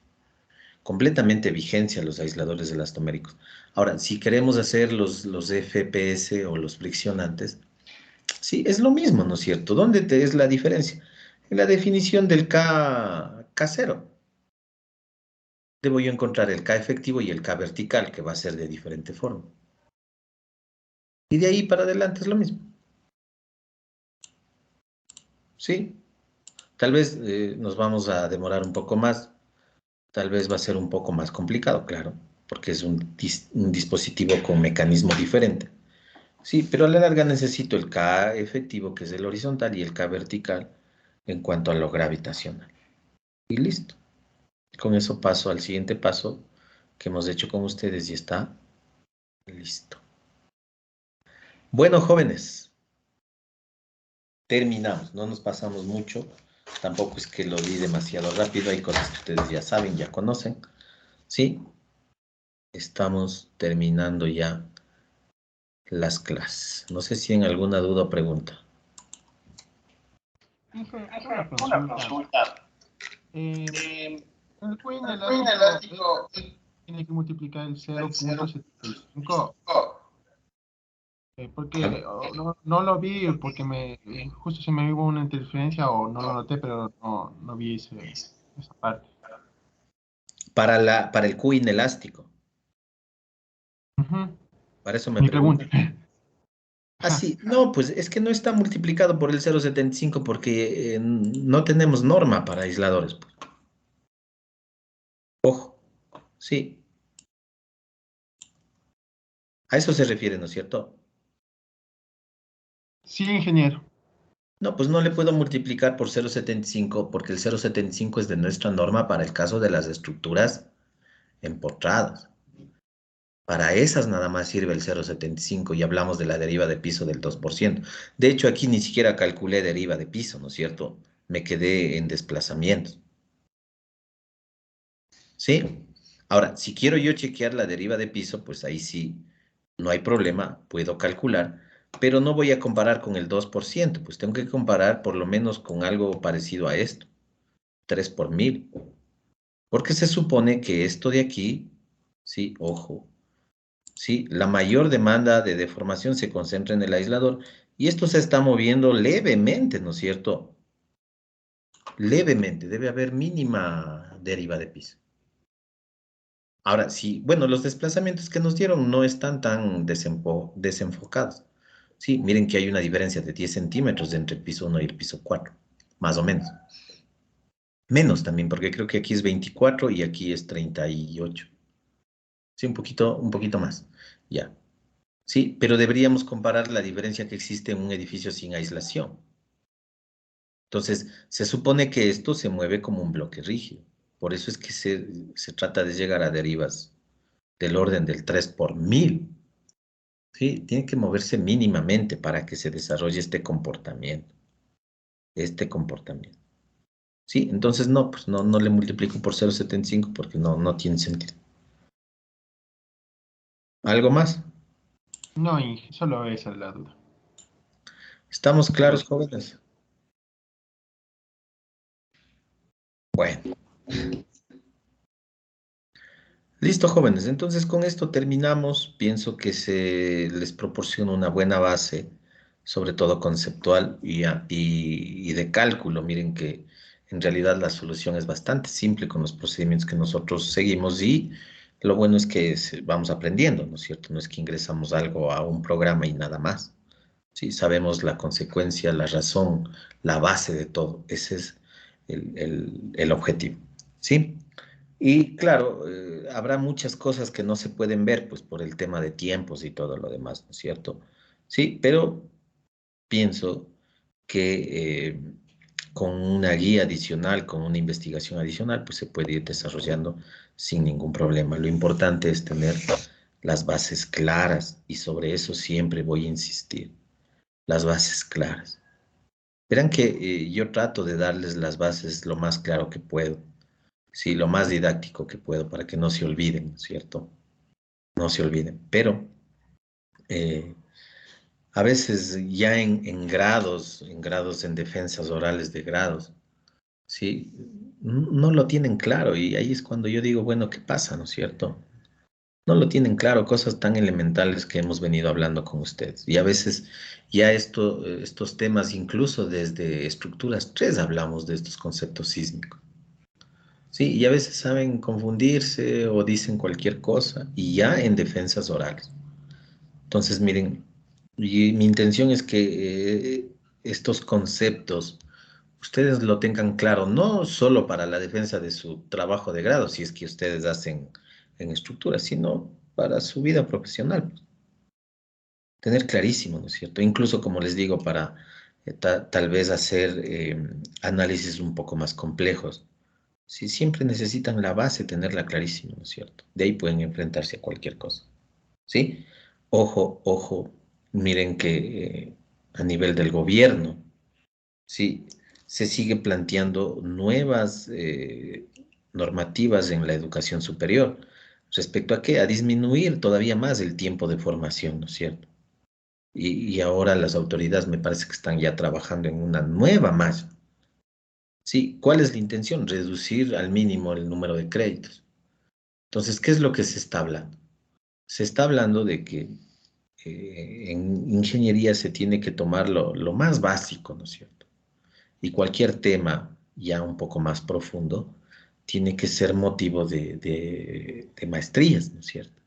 Completamente vigencia los aisladores elastoméricos. Ahora, si queremos hacer los FPS o los friccionantes, sí, es lo mismo, ¿no es cierto? ¿Dónde es la diferencia? En la definición del K0. Debo yo encontrar el K efectivo y el K vertical, que va a ser de diferente forma. Y de ahí para adelante es lo mismo. ¿Sí? Tal vez nos vamos a demorar un poco más. Tal vez va a ser un poco más complicado, claro, porque es un dispositivo con mecanismo diferente. Sí, pero a la larga necesito el K efectivo, que es el horizontal, y el K vertical en cuanto a lo gravitacional. Y listo. Con eso paso al siguiente paso que hemos hecho con ustedes y está listo. Bueno, jóvenes, terminamos. No nos pasamos mucho. Tampoco es que lo di demasiado rápido. Hay cosas que ustedes ya saben, ya conocen. ¿Sí? Estamos terminando ya las clases. No sé si en alguna duda o pregunta. Una consulta. El Queen elástico tiene que multiplicar el 0.75 Porque no lo vi, porque justo se me hubo una interferencia o no lo noté, pero no vi esa parte. Para el Q inelástico. Ujú. Para eso me Mi preguntan. pregunta. Ah, sí. No, pues es que no está multiplicado por el 0,75 porque no tenemos norma para aisladores, pues. Ojo, sí. A eso se refiere, ¿no es cierto? Sí, ingeniero. No, pues no le puedo multiplicar por 0,75 porque el 0,75 es de nuestra norma para el caso de las estructuras empotradas. Para esas nada más sirve el 0,75 y hablamos de la deriva de piso del 2%. De hecho, aquí ni siquiera calculé deriva de piso, ¿no es cierto? Me quedé en desplazamientos. ¿Sí? Ahora, si quiero yo chequear la deriva de piso, pues ahí sí, no hay problema, puedo calcular, pero no voy a comparar con el 2%, pues tengo que comparar por lo menos con algo parecido a esto, 3 por 1000, porque se supone que esto de aquí, sí, ojo, sí, la mayor demanda de deformación se concentra en el aislador y esto se está moviendo levemente, ¿no es cierto? Levemente, debe haber mínima deriva de piso. Ahora, sí, bueno, los desplazamientos que nos dieron no están tan desenfocados. Sí, miren que hay una diferencia de 10 centímetros entre el piso 1 y el piso 4, más o menos. Menos también, porque creo que aquí es 24 y aquí es 38. Sí, un poquito más. Ya. Sí, pero deberíamos comparar la diferencia que existe en un edificio sin aislación. Entonces, se supone que esto se mueve como un bloque rígido. Por eso es que se trata de llegar a derivas del orden del 3 por 1000. Sí, tiene que moverse mínimamente para que se desarrolle este comportamiento. Este comportamiento. Sí, entonces no, pues no le multiplico por 0,75 porque no tiene sentido. ¿Algo más? No, solo esa es la duda. ¿Estamos claros, jóvenes? Bueno. Listo, jóvenes. Entonces, con esto terminamos. Pienso que se les proporciona una buena base, sobre todo conceptual y de cálculo. Miren que en realidad la solución es bastante simple con los procedimientos que nosotros seguimos y lo bueno es que vamos aprendiendo, ¿no es cierto? No es que ingresamos algo a un programa y nada más. Sí, sabemos la consecuencia, la razón, la base de todo. Ese es el objetivo. ¿Sí? Y claro, habrá muchas cosas que no se pueden ver, pues por el tema de tiempos y todo lo demás, ¿no es cierto? Sí, pero pienso que con una guía adicional, con una investigación adicional, pues se puede ir desarrollando sin ningún problema. Lo importante es tener las bases claras y sobre eso siempre voy a insistir, las bases claras. Verán que yo trato de darles las bases lo más claro que puedo. Sí, lo más didáctico que puedo para que no se olviden, ¿cierto? No se olviden. Pero eh, a veces ya en grados, en defensas orales de grados, ¿sí? No lo tienen claro y ahí es cuando yo digo, bueno, ¿qué pasa, no es cierto? No lo tienen claro, cosas tan elementales que hemos venido hablando con ustedes. Y a veces ya estos temas, incluso desde estructuras 3 hablamos de estos conceptos sísmicos. Sí, y a veces saben confundirse o dicen cualquier cosa y ya en defensas orales. Entonces, miren, y mi intención es que estos conceptos ustedes lo tengan claro, no solo para la defensa de su trabajo de grado, si es que ustedes hacen en estructura, sino para su vida profesional. Tener clarísimo, ¿no es cierto? Incluso, como les digo, para tal vez hacer análisis un poco más complejos. Si siempre necesitan la base, tenerla clarísima, ¿no es cierto? De ahí pueden enfrentarse a cualquier cosa, ¿sí? Ojo, ojo, miren que a nivel del gobierno, ¿sí? Se sigue planteando nuevas normativas en la educación superior. ¿Respecto a qué? A disminuir todavía más el tiempo de formación, ¿no es cierto? Y ahora las autoridades me parece que están ya trabajando en una nueva más. Sí, ¿cuál es la intención? Reducir al mínimo el número de créditos. Entonces, ¿qué es lo que se está hablando? Se está hablando de que que en ingeniería se tiene que tomar lo más básico, ¿no es cierto? Y cualquier tema ya un poco más profundo tiene que ser motivo de maestrías, ¿no es cierto?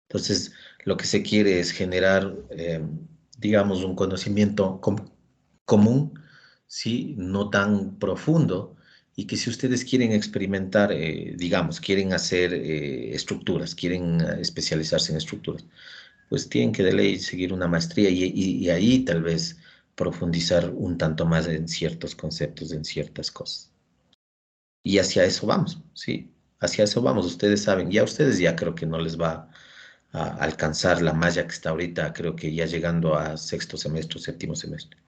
Entonces, lo que se quiere es generar, digamos, un conocimiento común, ¿sí? No tan profundo, y que si ustedes quieren experimentar, digamos, quieren hacer estructuras, quieren especializarse en estructuras, pues tienen que de ley seguir una maestría y ahí tal vez profundizar un tanto más en ciertos conceptos, en ciertas cosas. Y hacia eso vamos, ¿sí? Hacia eso vamos. Ustedes saben, ya ustedes ya creo que no les va a alcanzar la malla que está ahorita, creo que ya llegando a sexto semestre, séptimo semestre.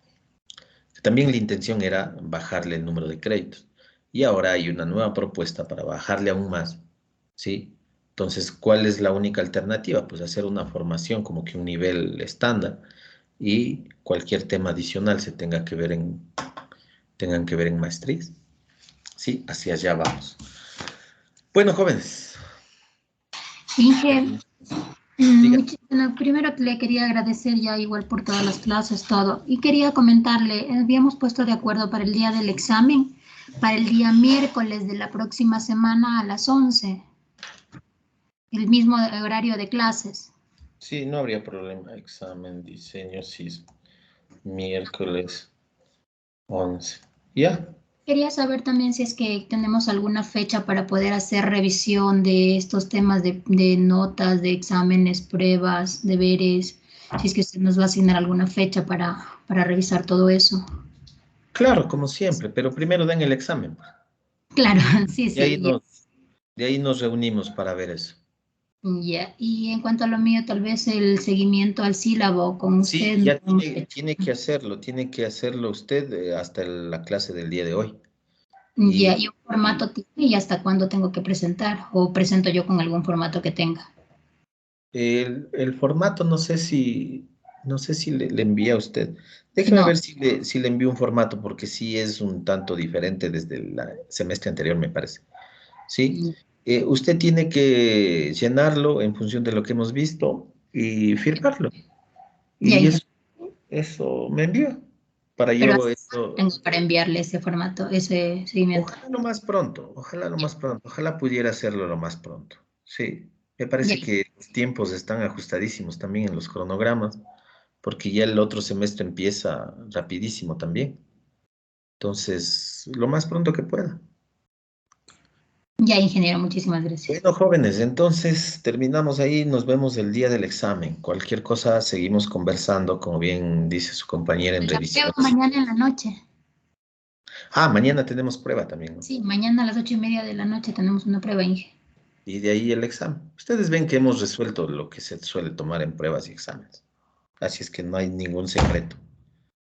También la intención era bajarle el número de créditos. Y ahora hay una nueva propuesta para bajarle aún más, ¿sí? Entonces, ¿cuál es la única alternativa? Pues hacer una formación como que un nivel estándar y cualquier tema adicional se tengan que ver en maestrías. Sí, hacia allá vamos. Bueno, jóvenes. Inge, Diga. bueno, primero le quería agradecer ya igual por todas las clases, todo. Y quería comentarle, habíamos puesto de acuerdo para el día del examen, para el día miércoles de la próxima semana a las 11, el mismo horario de clases. Sí, no habría problema. Examen, diseño, sismo. Miércoles 11. ¿Ya? Quería saber también si es que tenemos alguna fecha para poder hacer revisión de estos temas de notas, de exámenes, pruebas, deberes, si es que usted nos va a asignar alguna fecha para revisar todo eso. Claro, como siempre, pero primero den el examen, pues. Claro, sí, Y ahí sí, ya. de ahí nos reunimos para ver eso. Ya. Y en cuanto a lo mío, tal vez el seguimiento al sílabo con Sí, usted. No ya hemos tiene, hecho. tiene que hacerlo usted hasta la clase del día de hoy. Ya, Y ¿y un formato tiene y hasta cuándo tengo que presentar? ¿O presento yo con algún formato que tenga? el formato, no sé si le envía a usted. Déjeme No, ver si le envío un formato, porque sí es un tanto diferente desde el semestre anterior, me parece. ¿Sí? Usted tiene que llenarlo en función de lo que hemos visto y firmarlo. ya, Y Inge. eso me envía para Pero yo hasta cuándo eso. tengo para enviarle ese formato, ese seguimiento. Ojalá lo más pronto, ojalá lo Ya, más pronto, ojalá pudiera hacerlo lo más pronto. Sí, me ya. parece que los tiempos están ajustadísimos también en los cronogramas, porque ya el otro semestre empieza rapidísimo también. Entonces, lo más pronto que pueda. Ya, ingeniero, muchísimas gracias. Bueno, jóvenes, entonces terminamos ahí, nos vemos el día del examen. Cualquier cosa seguimos conversando, como bien dice su compañera en La revisión. prueba mañana en la noche. Ah, mañana tenemos prueba también, ¿no? Sí, mañana a las 8:30 de la noche tenemos una prueba, Inge. Y de ahí el examen. Ustedes ven que hemos resuelto lo que se suele tomar en pruebas y exámenes. Así es que no hay ningún secreto.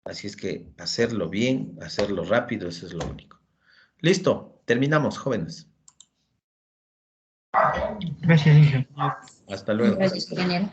Así es que hacerlo bien, hacerlo rápido, eso es lo único. Listo, terminamos, jóvenes. Gracias, Inge. Hasta luego. Gracias, ingeniero.